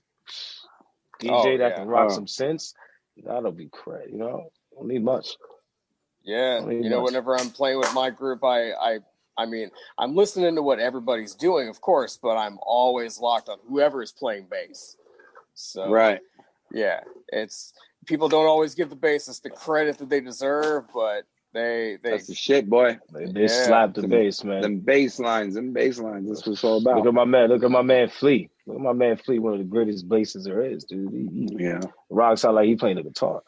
DJ that can rock some synths. That'll be crazy, you know? Don't need much. Yeah. You know, whenever I'm playing with my group, I mean, I'm listening to what everybody's doing, of course, but I'm always locked on whoever is playing bass. So right. Yeah. It's people don't always give the bassists the credit that they deserve, but that's the shit, boy. They slap the bass, man. Them bass lines. That's what it's all about. Look at my man Flea. Look at my man Flea, one of the greatest bassists there is, dude. He rocks out like he playing the guitar.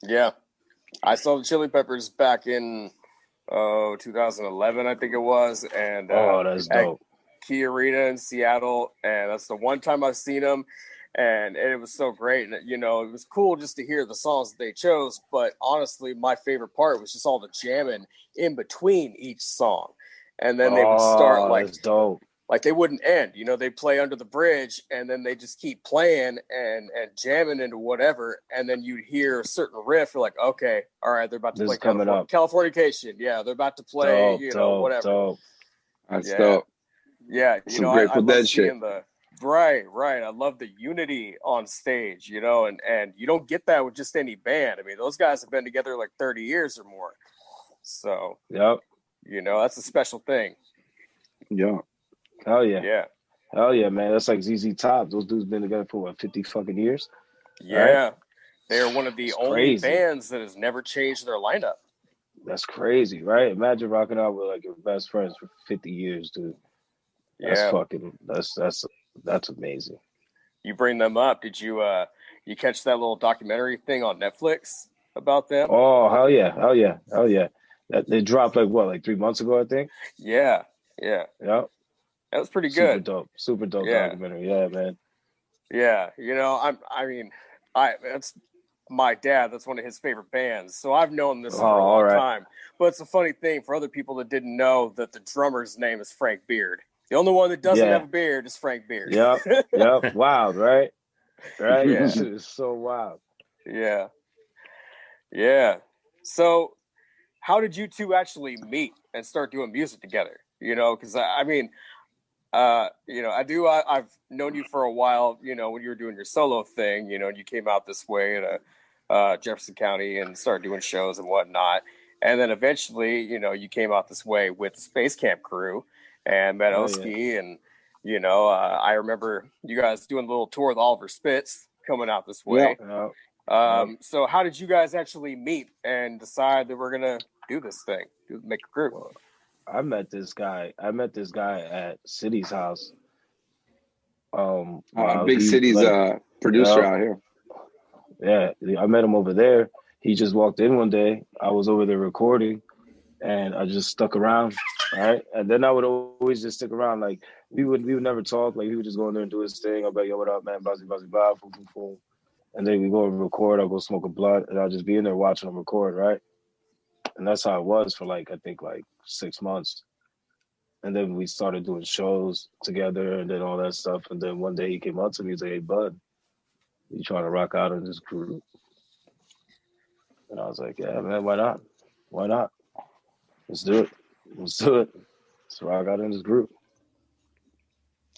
Yeah. I saw the Chili Peppers back in 2011, I think it was, and that's dope. At Key Arena in Seattle, and that's the one time I've seen them. And it was so great. And, you know, it was cool just to hear the songs that they chose. But honestly, my favorite part was just all the jamming in between each song. And then they would start that's dope. Like they wouldn't end. You know, they play Under the Bridge and then they just keep playing and jamming into whatever. And then you'd hear a certain riff. You're like, okay, all right, they're about to play Californication. Yeah, they're about to play, whatever. Dope. That's dope. Yeah, you know, I love seeing the... Right. I love the unity on stage, you know, and you don't get that with just any band. I mean, those guys have been together like 30 years or more. So, yep. You know, that's a special thing. Yeah. Hell yeah. Yeah. Hell yeah, man. That's like ZZ Top. Those dudes been together for what, 50 fucking years? Yeah. Right? They are one of the only bands that has never changed their lineup. That's crazy, right? Imagine rocking out with like your best friends for 50 years, dude. That's amazing. You bring them up. Did you catch that little documentary thing on Netflix about them? Oh, hell yeah. They dropped like 3 months ago, I think. Yeah. Yep. That was pretty good. Super dope documentary. Yeah, man. Yeah, you know, that's my dad. That's one of his favorite bands. So I've known this for a long time. But it's a funny thing for other people that didn't know that the drummer's name is Frank Beard. The only one that doesn't have a beard is Frank Beard. Yep. Wild, right? Right? Yeah. It's so wild. Yeah. So how did you two actually meet and start doing music together? You know, because you know, I've known you for a while, you know, when you were doing your solo thing, you know, and you came out this way to Jefferson County and started doing shows and whatnot. And then eventually, you know, you came out this way with the Space Camp crew and met Oskee. And, you know, I remember you guys doing a little tour with Oliver Spitz coming out this way. So how did you guys actually meet and decide that we're going to do this thing, make a group? Well, I met this guy at City's house. Big City's producer out here. Yeah, I met him over there. He just walked in one day. I was over there recording, and I just stuck around, right? And then I would always just stick around. Like we would never talk. Like he would just go in there and do his thing. I'll be like, yo, what up, man? Buzzy, buzzy, blah, boom, boom, boom. And then we go and record. I'll go smoke a blunt, and I'll just be in there watching him record, right? And that's how it was for I think 6 months. And then we started doing shows together and then all that stuff. And then one day he came up to me and said, hey, bud, you trying to rock out in this group? And I was like, yeah, man, why not? Why not? Let's do it. Let's rock out in this group.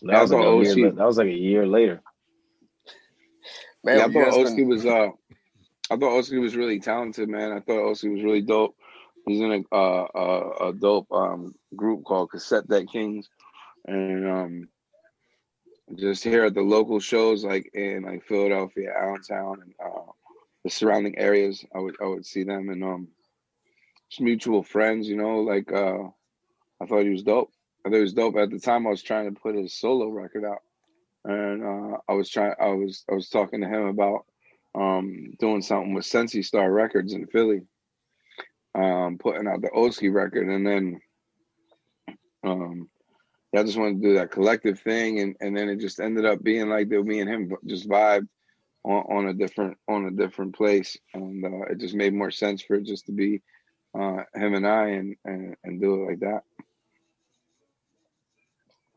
That was like a year later. Man, I thought Oskee was really talented, man. I thought Oskee was really dope. He's in a dope group called Cassette Deck Kings, and just here at the local shows in Philadelphia, Allentown, and the surrounding areas, I would see them, and just mutual friends, you know. I thought he was dope. I thought he was dope. At the time, I was trying to put his solo record out, and I was talking to him about doing something with Sensi Star Records in Philly. Putting out the Oskee record, and then I just wanted to do that collective thing, and then it just ended up being like that. Me and him just vibed on a different place, and it just made more sense for it just to be him and I, and do it like that.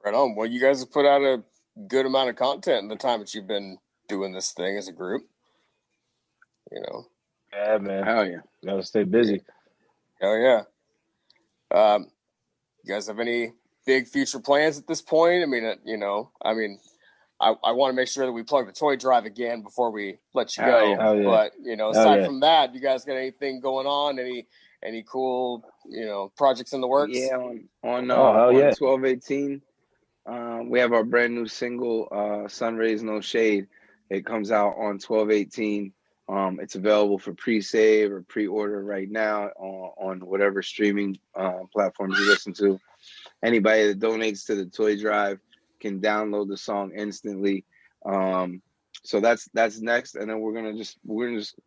Right on. Well, you guys have put out a good amount of content in the time that you've been doing this thing as a group. You know. Yeah, man. Hell yeah. Gotta stay busy. Oh yeah. You guys have any big future plans at this point? I mean, I want to make sure that we plug the toy drive again before we let you go. Yeah. But aside from that, you guys got anything going on? Any cool projects in the works? Yeah, on 12/18, we have our brand new single, "Sun Rays No Shade." It comes out on 12/18. It's available for pre-save or pre-order right now on whatever streaming platforms you listen to. Anybody that donates to the toy drive can download the song instantly. So that's next, and then we're gonna just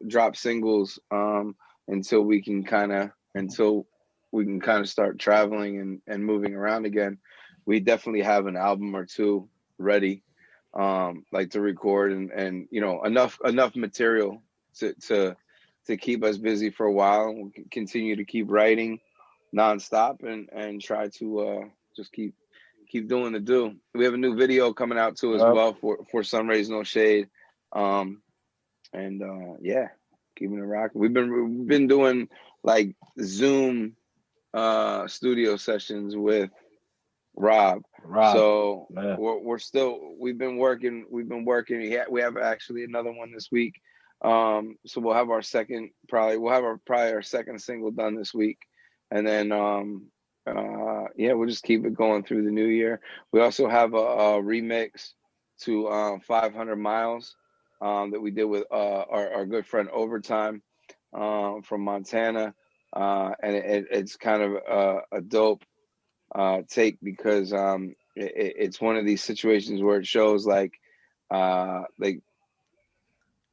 drop singles until we can kind of start traveling and moving around again. We definitely have an album or two ready, to record and enough material to keep us busy for a while, and we'll continue to keep writing nonstop and try to just keep doing the do. We have a new video coming out too as well for Sun Rays No Shade, keeping it rocking. We've been doing Zoom studio sessions with Rob. So we've been working. We have actually another one this week. So we'll have our second single done this week, and then we'll just keep it going through the new year. We also have a remix to 500 Miles that we did with our good friend Overtime from Montana, and it's kind of a dope take because it's one of these situations where it shows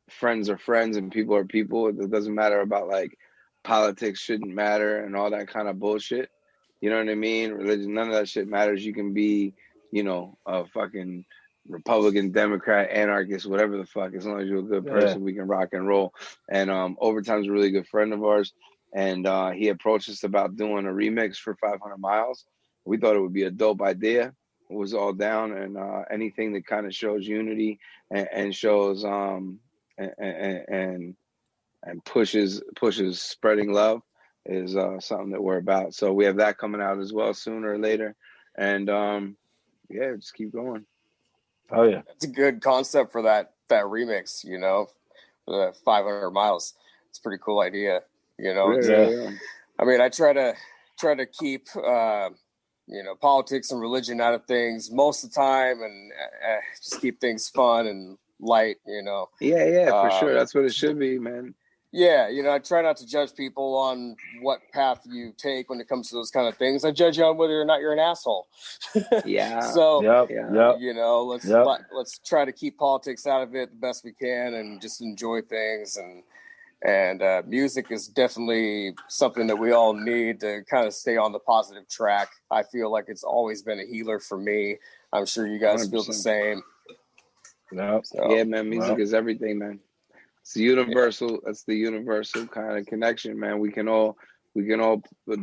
friends are friends and people are people. It doesn't matter about politics shouldn't matter and all that kind of bullshit. You know what I mean? Religion, none of that shit matters. You can be, a fucking Republican, Democrat, anarchist, whatever the fuck. As long as you're a good person, we can rock and roll. And Overtime's a really good friend of ours. And he approached us about doing a remix for 500 Miles. We thought it would be a dope idea. It was all down, and anything that kind of shows unity and shows and pushes spreading love is something that we're about. So we have that coming out as well sooner or later, and just keep going. Oh yeah, that's a good concept for that remix. For the 500 Miles, it's a pretty cool idea. Yeah. I mean, I try to keep politics and religion out of things most of the time, and just keep things fun and light. Yeah, for sure. That's what it should be, man. Yeah, I try not to judge people on what path you take when it comes to those kind of things. I judge you on whether or not you're an asshole. Yeah. So, Yep. let's try to keep politics out of it the best we can and just enjoy things. And music is definitely something that we all need to kind of stay on the positive track. I feel like it's always been a healer for me. I'm sure you guys 100%. feel the same. Yep. So, yeah, man, music is everything, man. It's universal. Yeah. That's the universal kind of connection, man. We can all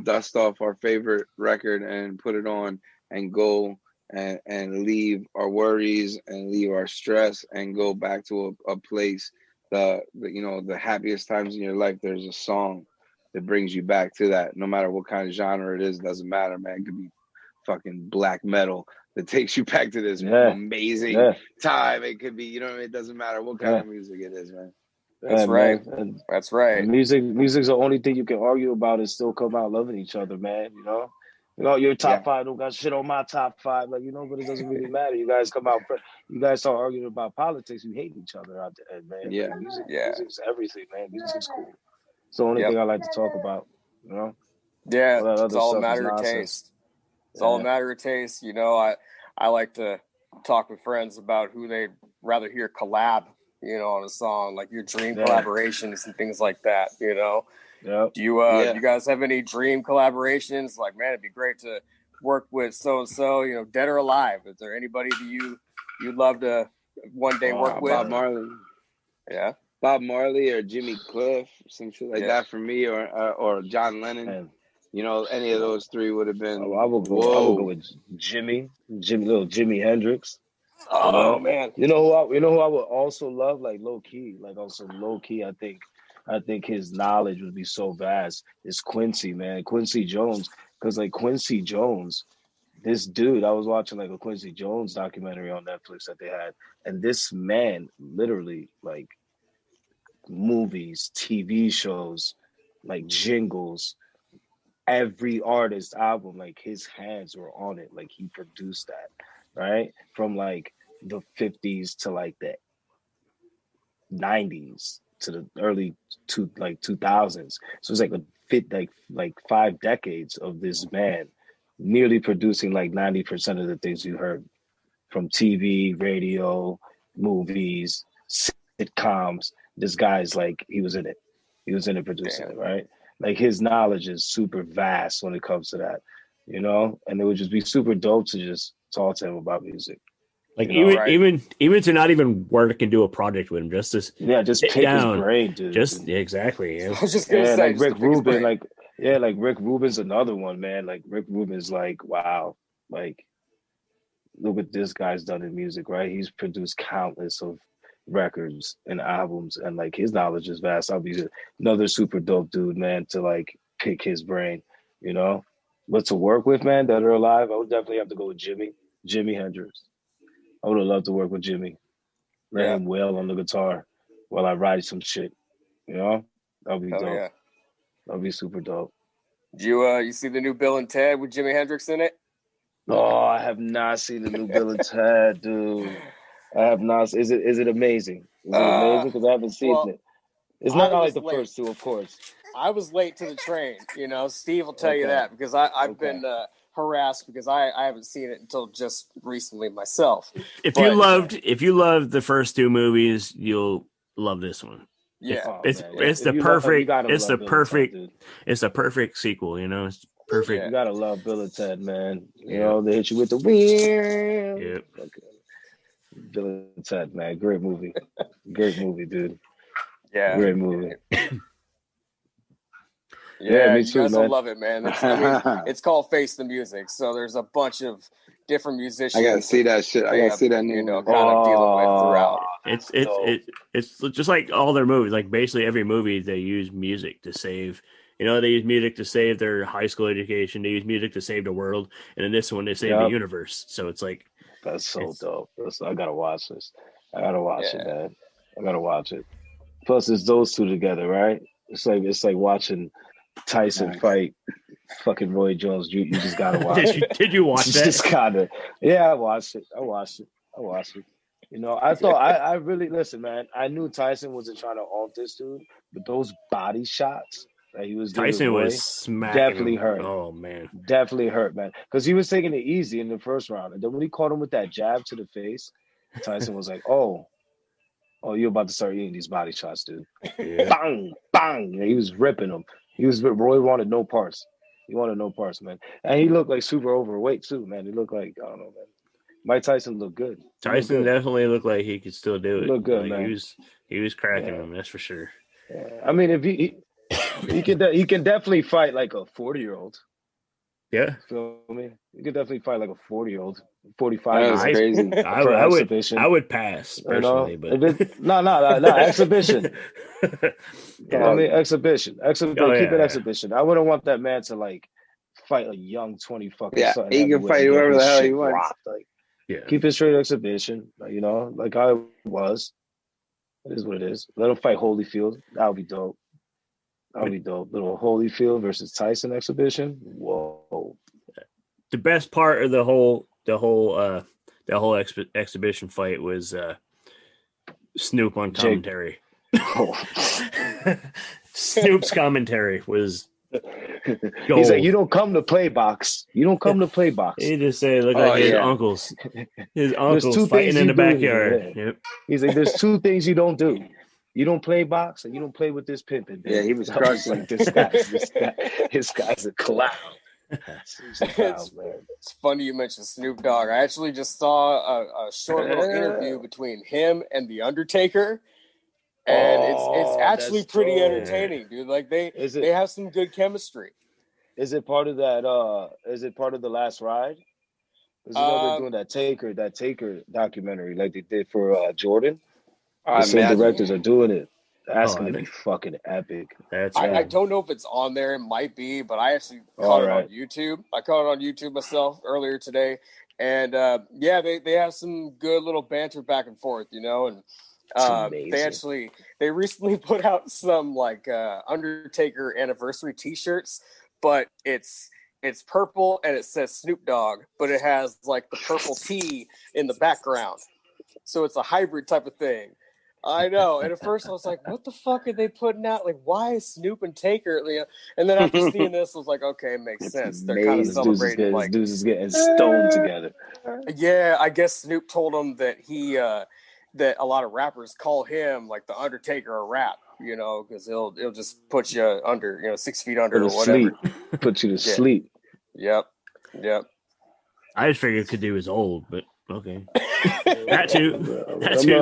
dust off our favorite record and put it on and go and leave our worries and leave our stress and go back to a place. The happiest times in your life. There's a song that brings you back to that. No matter what kind of genre it is, doesn't matter, man. It could be fucking black metal that takes you back to this amazing time. It could be, it doesn't matter what kind of music it is, man. That's right. Man. That's right. And music's the only thing you can argue about and still come out loving each other, man. Your top five don't got shit on my top five, but it doesn't really matter. You guys come out, you guys start arguing about politics, you hate each other out there, man. Yeah. Music's everything, man. Music's cool. It's the only thing I like to talk about, Yeah, it's all a matter of taste. It's all a matter of taste. I like to talk with friends about who they'd rather hear collab, on a song, like your dream collaborations and things like that, Yep. Do you guys have any dream collaborations? Like, man, it'd be great to work with so-and-so, dead or alive. Is there anybody that you'd love to one day work with? Bob Marley. Yeah. Bob Marley or Jimmy Cliff, some shit like that for me, or John Lennon. Any of those three would have been. I would go with little Jimi Hendrix. Oh man! You know who I would also love, like low key. I think his knowledge would be so vast. Is Quincy, man, Quincy Jones, because like Quincy Jones, this dude, I was watching like a Quincy Jones documentary on Netflix that they had, and this man literally like movies, TV shows, like jingles. Every artist album, like his hands were on it. Like he produced that, right? From like the 50s to like the 90s to the early 2000s. So it's like 5 decades of this man nearly producing like 90% of the things you heard from TV, radio, movies, sitcoms. This guy's like, he was in it producing it, right? Like his knowledge is super vast when it comes to that, and it would just be super dope to just talk to him about music. Like even to not even work and do a project with him, just to pick his brain, dude. Exactly. Yeah. I was just gonna say, like Rick Rubin, like Rick Rubin's another one, man. Like Rick Rubin's like, wow, like look what this guy's done in music, right? He's produced countless of records and albums, and like his knowledge is vast. I'll be another super dope dude, man, to like pick his brain, But to work with, man, that are alive, I would definitely have to go with Jimi Hendrix. I would have loved to work with Jimmy. Let him wail on the guitar while I write some shit. That'd be dope. Yeah. That'd be super dope. Did you see the new Bill and Ted with Jimi Hendrix in it? Oh, I have not seen the new Bill and Ted, dude. I have not. Is it amazing? Is it amazing? Because I haven't seen it. It's not like the first two, of course. I was late to the train. Steve will tell you that because I've been harassed because I haven't seen it until just recently myself. If you loved the first two movies, you'll love this one. Yeah, it's the perfect sequel. It's perfect. You gotta love Bill and Ted, man. They hit you with the weird. Yep. Okay. Bill and Ted, man, great movie, dude. Yeah, great movie. Yeah, me too, you guys will love it, man. It's called Face the Music, so there's a bunch of different musicians. I gotta see that shit. I gotta see that new, kind of dealing with throughout. It's just like all their movies. Like basically every movie, they use music to save. They use music to save their high school education. They use music to save the world, and in this one, they save the universe. So it's like that's so dope. I gotta watch this. I gotta watch it, man. I gotta watch it. Plus, it's those two together, right? It's like watching Tyson fight fucking Roy Jones. You just gotta watch it. Did you watch that? Just gotta. Yeah, I watched it. You know, I thought I really listen, man. I knew Tyson wasn't trying to off this dude, but those body shots that he was doing, Tyson Roy, was smacking definitely him. hurt. Oh man, definitely hurt, man. Because he was taking it easy in the first round, and then when he caught him with that jab to the face, Tyson was like, "Oh, you're about to start eating these body shots, dude." Yeah. Bang, bang. He was ripping them. Roy wanted no parts. He wanted no parts, man. And he looked like super overweight too, man. He looked like, I don't know, man. Mike Tyson looked good. Tyson definitely looked like he could still do it. Look good, like, man. He was cracking him, that's for sure. Yeah. I mean, if he can definitely fight like a 40-year-old. Yeah. Feel me? You could definitely fight like a 40-year-old, 45. That was crazy. I would pass personally, but no, exhibition. I mean, exhibition. Keep it exhibition. I wouldn't want that man to like fight a young 20 fucking. Yeah, he can fight whoever the hell he wants. Keep it straight exhibition. You know, like I was. It is what it is. Let him fight Holyfield. That would be dope. Little Holyfield versus Tyson exhibition. Whoa. The best part of the whole exhibition fight was Snoop on commentary. Snoop's commentary was gold. He's like, you don't come to play box. You don't come to play box. He just said, look like his uncles. His uncles fighting in the backyard. Yep. He's like, there's two things you don't do. You don't play box and you don't play with this pimping. Yeah, he was crushing. Like, this guy's a clown. It's funny you mentioned Snoop Dogg. I actually just saw a short little interview between him and The Undertaker. And it's actually pretty entertaining, dude. Like they have some good chemistry. Is it part of that? Is it part of The Last Ride? Because they're doing that Taker documentary like they did for Jordan. The same directors are doing it. That's going to be fucking epic. I don't know if it's on there. It might be, but I actually caught it on YouTube. I caught it on YouTube myself earlier today. And they have some good little banter back and forth, you know, and they recently put out some like Undertaker anniversary t-shirts, but it's purple and it says Snoop Dogg, but it has like the purple T in the background. So it's a hybrid type of thing. I know. And at first I was like, what the fuck are they putting out? Like, why is Snoop and Taker? And then after seeing this, I was like, okay, it makes sense. They're kind of celebrating. Like, dudes is getting stoned together. Yeah, I guess Snoop told him that that a lot of rappers call him like the Undertaker of rap, you know, because he'll just put you under, 6 feet under or whatever. Put you to sleep. Yep. I just figured because he was old, but okay. That too.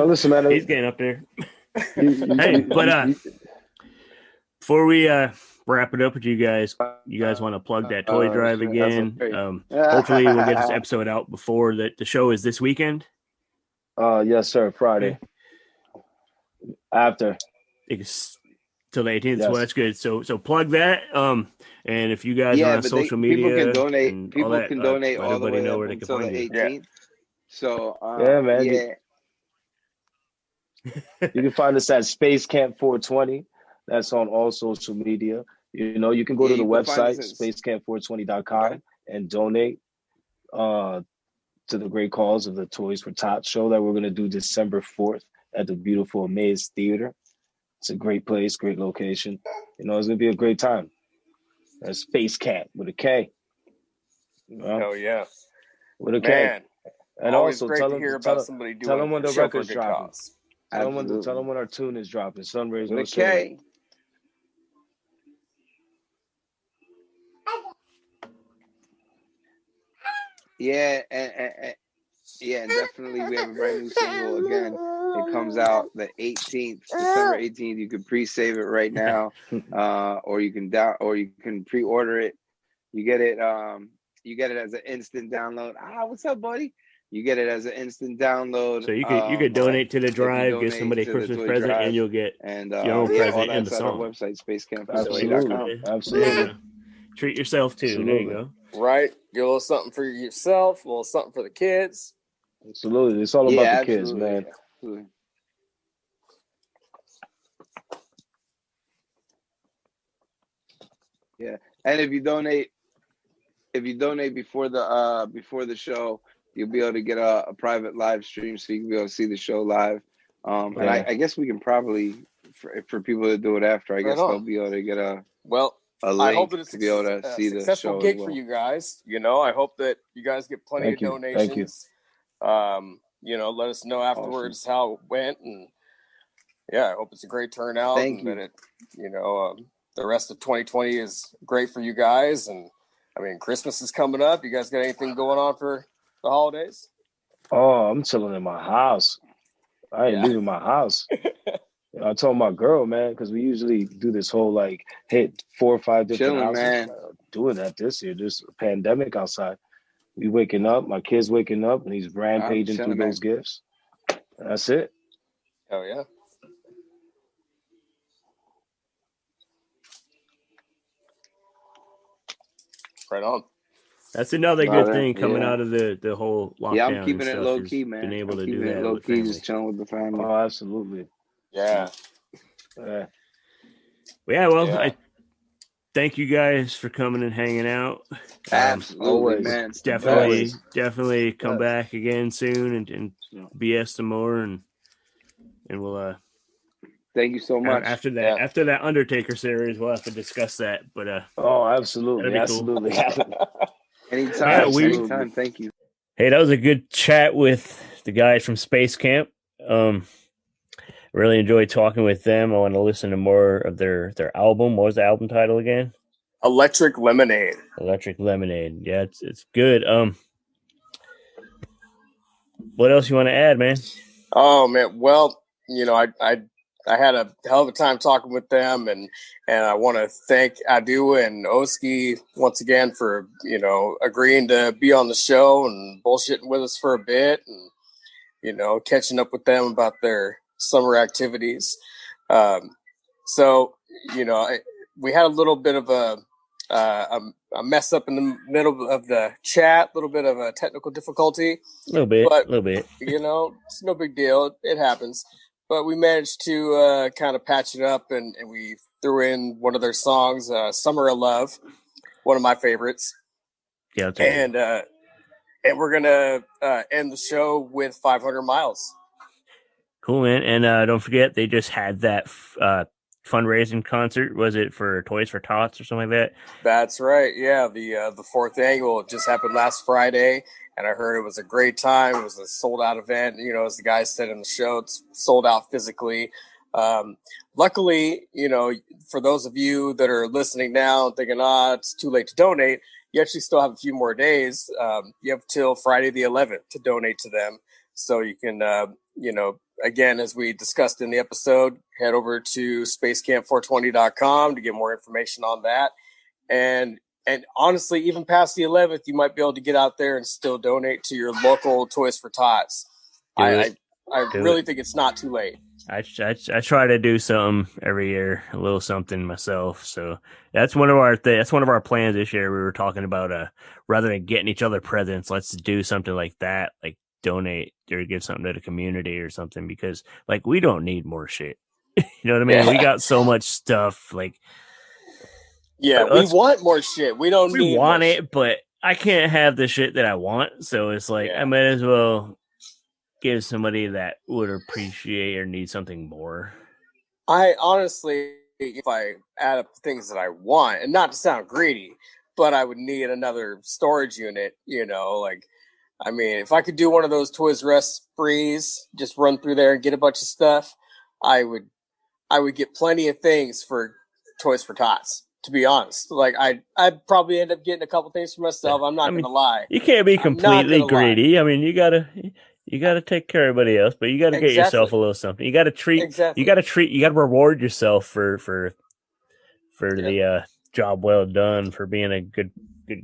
Listen, man, he's getting up there. Hey, but before we wrap it up with you guys want to plug that toy drive again? Hopefully we'll get this episode out before the show is this weekend. Yes, sir. Friday. After. It's till the 18th. Yes. So that's good. So plug that. And if you guys are on social media, people can donate all the way know up where they can until find the 18th. So man. You can find us at Space Camp 420. That's on all social media. You know, you can go to the website spacecamp420.com and donate to the great cause of the Toys for Tots show that we're going to do December 4th at the beautiful Maze Theater. It's a great place, great location. You know, it's going to be a great time. That's Space Camp with a K. You know? Hell yeah. With a K. Man, and also tell them when the record's dropping. Tell them when our tune is dropping. Sunrays with a K. Yeah, and definitely we have a brand new single again. It comes out the 18th, December 18th. You can pre-save it right now, or you can pre-order it. You get it as an instant download. What's up, buddy? You get it as an instant download. So you could donate to the drive, give somebody a Christmas present, and you'll get your own present in the song. Our website, Absolutely. Yeah. Treat yourself too. Absolutely. There you go. Right, get a little something for yourself, a little something for the kids. Absolutely, it's all about the kids, man. Absolutely. Yeah, and if you donate before the show, you'll be able to get a private live stream, so you can be able to see the show live. And I guess we can probably, for people that do it after, I guess they'll be able to get a link. I hope that it's to be able to see the successful show gig as well. for you guys. You know, I hope that you guys get plenty of donations. You know, let us know afterwards how it went, and I hope it's a great turnout. That it, the rest of 2020 is great for you guys. And I mean, Christmas is coming up. You guys got anything going on for the holidays? Oh, I'm chilling in my house. I ain't leaving my house. I told my girl, man, because we usually do this whole like hit 4 or 5 different houses. Man. Doing that this year. There's a pandemic outside. We waking up, my kid's waking up, and he's rampaging through those gifts. That's it. Oh yeah. Right on. That's another good thing coming out of the whole lockdown. Yeah, I'm keeping it low key, man. Been able to do that. Low key, just chilling with the family. Oh, absolutely. Yeah. I thank you guys for coming and hanging out. Absolutely, man. Definitely come back again soon and BS some more, and we'll. Thank you so much. After that Undertaker series, we'll have to discuss that. But absolutely. Anytime. Thank you. Hey, that was a good chat with the guys from Space Kamp. Really enjoyed talking with them. I want to listen to more of their album. What was the album title again? Electric Lemonade. Electric Lemonade. Yeah, it's good. What else you want to add, man? Oh man, well, I had a hell of a time talking with them, and I want to thank Adoo and Oskee once again for agreeing to be on the show and bullshitting with us for a bit, and catching up with them about their summer activities. We had a little bit of a mess up in the middle of the chat, a little bit of a technical difficulty. A little bit. It's no big deal. It happens. But we managed to kind of patch it up, and we threw in one of their songs, Summer of Love, one of my favorites. Yeah. And we're going to end the show with 500 Miles. Cool, man. And don't forget, they just had that fundraising concert. Was it for Toys for Tots or something like that? That's right. Yeah, the fourth annual just happened last Friday, and I heard it was a great time. It was a sold-out event. As the guys said in the show, it's sold out physically. Luckily, for those of you that are listening now and thinking, it's too late to donate, you actually still have a few more days. You have till Friday the 11th to donate to them. So you can, again, as we discussed in the episode, head over to spacecamp420.com to get more information on that. And honestly, even past the 11th, you might be able to get out there and still donate to your local Toys for Tots. I really think it's not too late. I try to do something every year, a little something myself. So that's one of our plans this year. We were talking about rather than getting each other presents, let's do something like that, like donate or give something to the community or something, because like we don't need more shit. You know what I mean? Yeah. We got so much stuff. Like, we want more shit. We want it, but I can't have the shit that I want. So it's like I might as well give somebody that would appreciate or need something more. I honestly, if I add up the things that I want, and not to sound greedy, but I would need another storage unit, if I could do one of those Toys R Us sprees, just run through there and get a bunch of stuff, I would get plenty of things for Toys for Tots. To be honest, I'd probably end up getting a couple things for myself. I'm not gonna lie. You can't be completely greedy. I mean, you gotta take care of everybody else, but you gotta get yourself a little something. You gotta treat. Exactly. You gotta reward yourself for the job well done, for being a good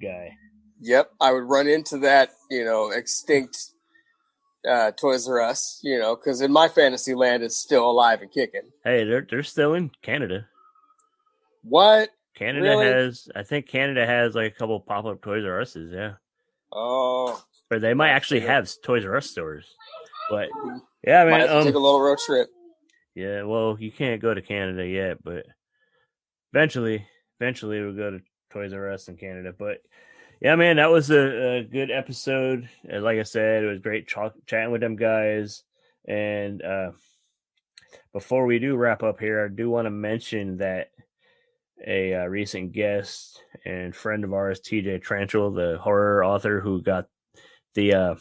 guy. Yep, I would run into that extinct Toys R Us, because in my fantasy land it's still alive and kicking. Hey, they're still in Canada. What? Canada really? I think Canada has like a couple pop-up Toys R Us's, yeah. Oh. Or they might actually have Toys R Us stores. But yeah, man. Might have to take a little road trip. Yeah, well, you can't go to Canada yet, but eventually we'll go to Toys R Us in Canada. But yeah, man, that was a good episode. Like I said, it was great chatting with them guys. And before we do wrap up here, I do want to mention that a recent guest and friend of ours, TJ Tranchel, the horror author who got the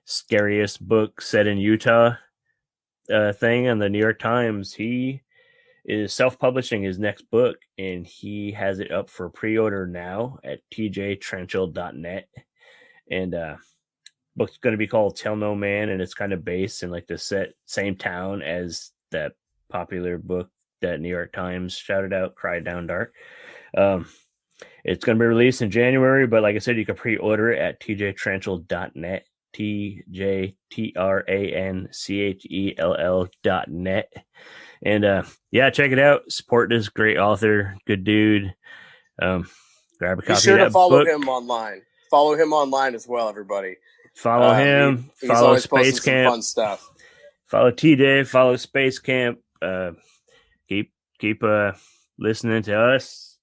scariest book set in Utah thing on the New York Times, he is self-publishing his next book, and he has it up for pre-order now at tjtranchel.net. And book's going to be called Tell No Man, and it's kind of based in like the same town as that popular book that New York Times shouted out, Cry Down Dark. It's going to be released in January, but like I said, you can pre-order it at tjtranchel.net, tjtranchell.net. And yeah, check it out. Support this great author, good dude. Grab a copy. Be sure of that to follow book. him online. Follow him online as well, everybody. Follow him. He's follow always Space posting Camp. some fun stuff. Follow TJ. Follow Space Camp. Keep listening to us.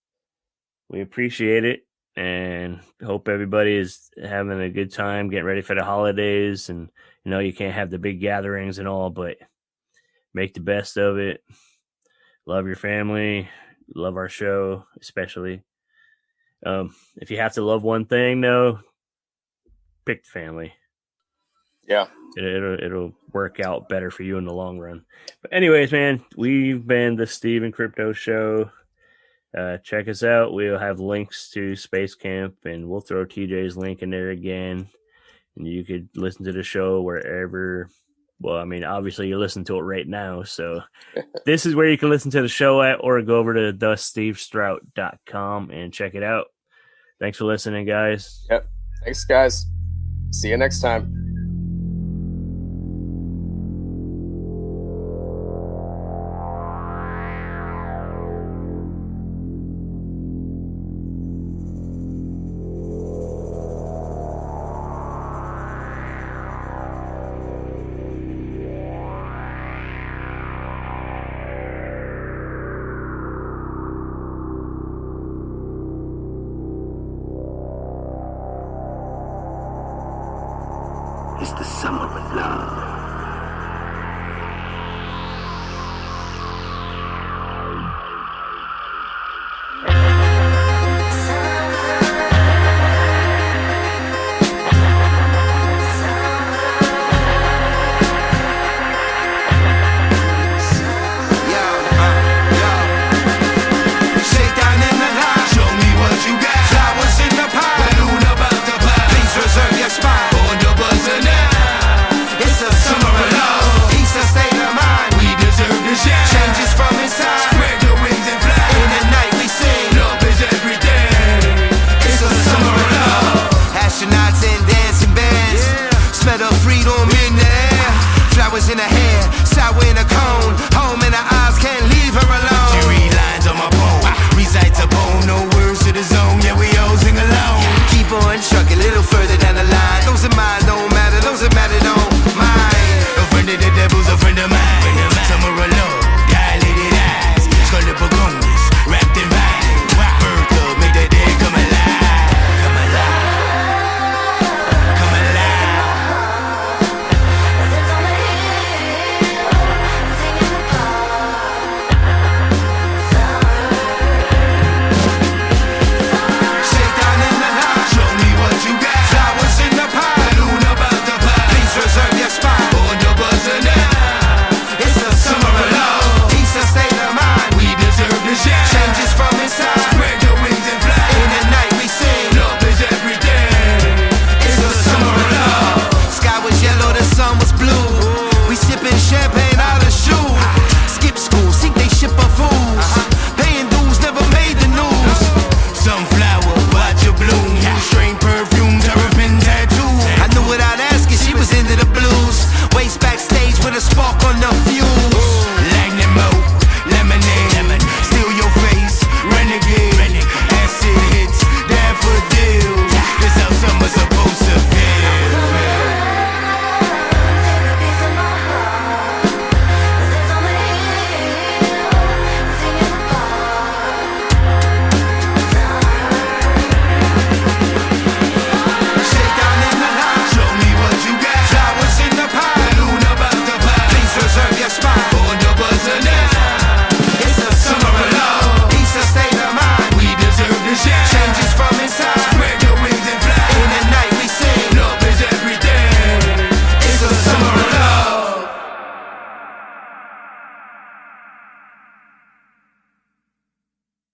We appreciate it, and hope everybody is having a good time, getting ready for the holidays. And you can't have the big gatherings and all, but make the best of it. Love your family. Love our show, especially. If you have to love one thing, though, pick the family. Yeah. It'll work out better for you in the long run. But anyways, man, we've been the Steve and Crypto Show. Check us out. We'll have links to Space Camp, and we'll throw TJ's link in there again. And you could listen to the show wherever. Well, I mean, obviously you listen to it right now. So this is where you can listen to the show at, or go over to thestevestrout.com and check it out. Thanks for listening, guys. Yep. Thanks, guys. See you next time. It's the summer of love.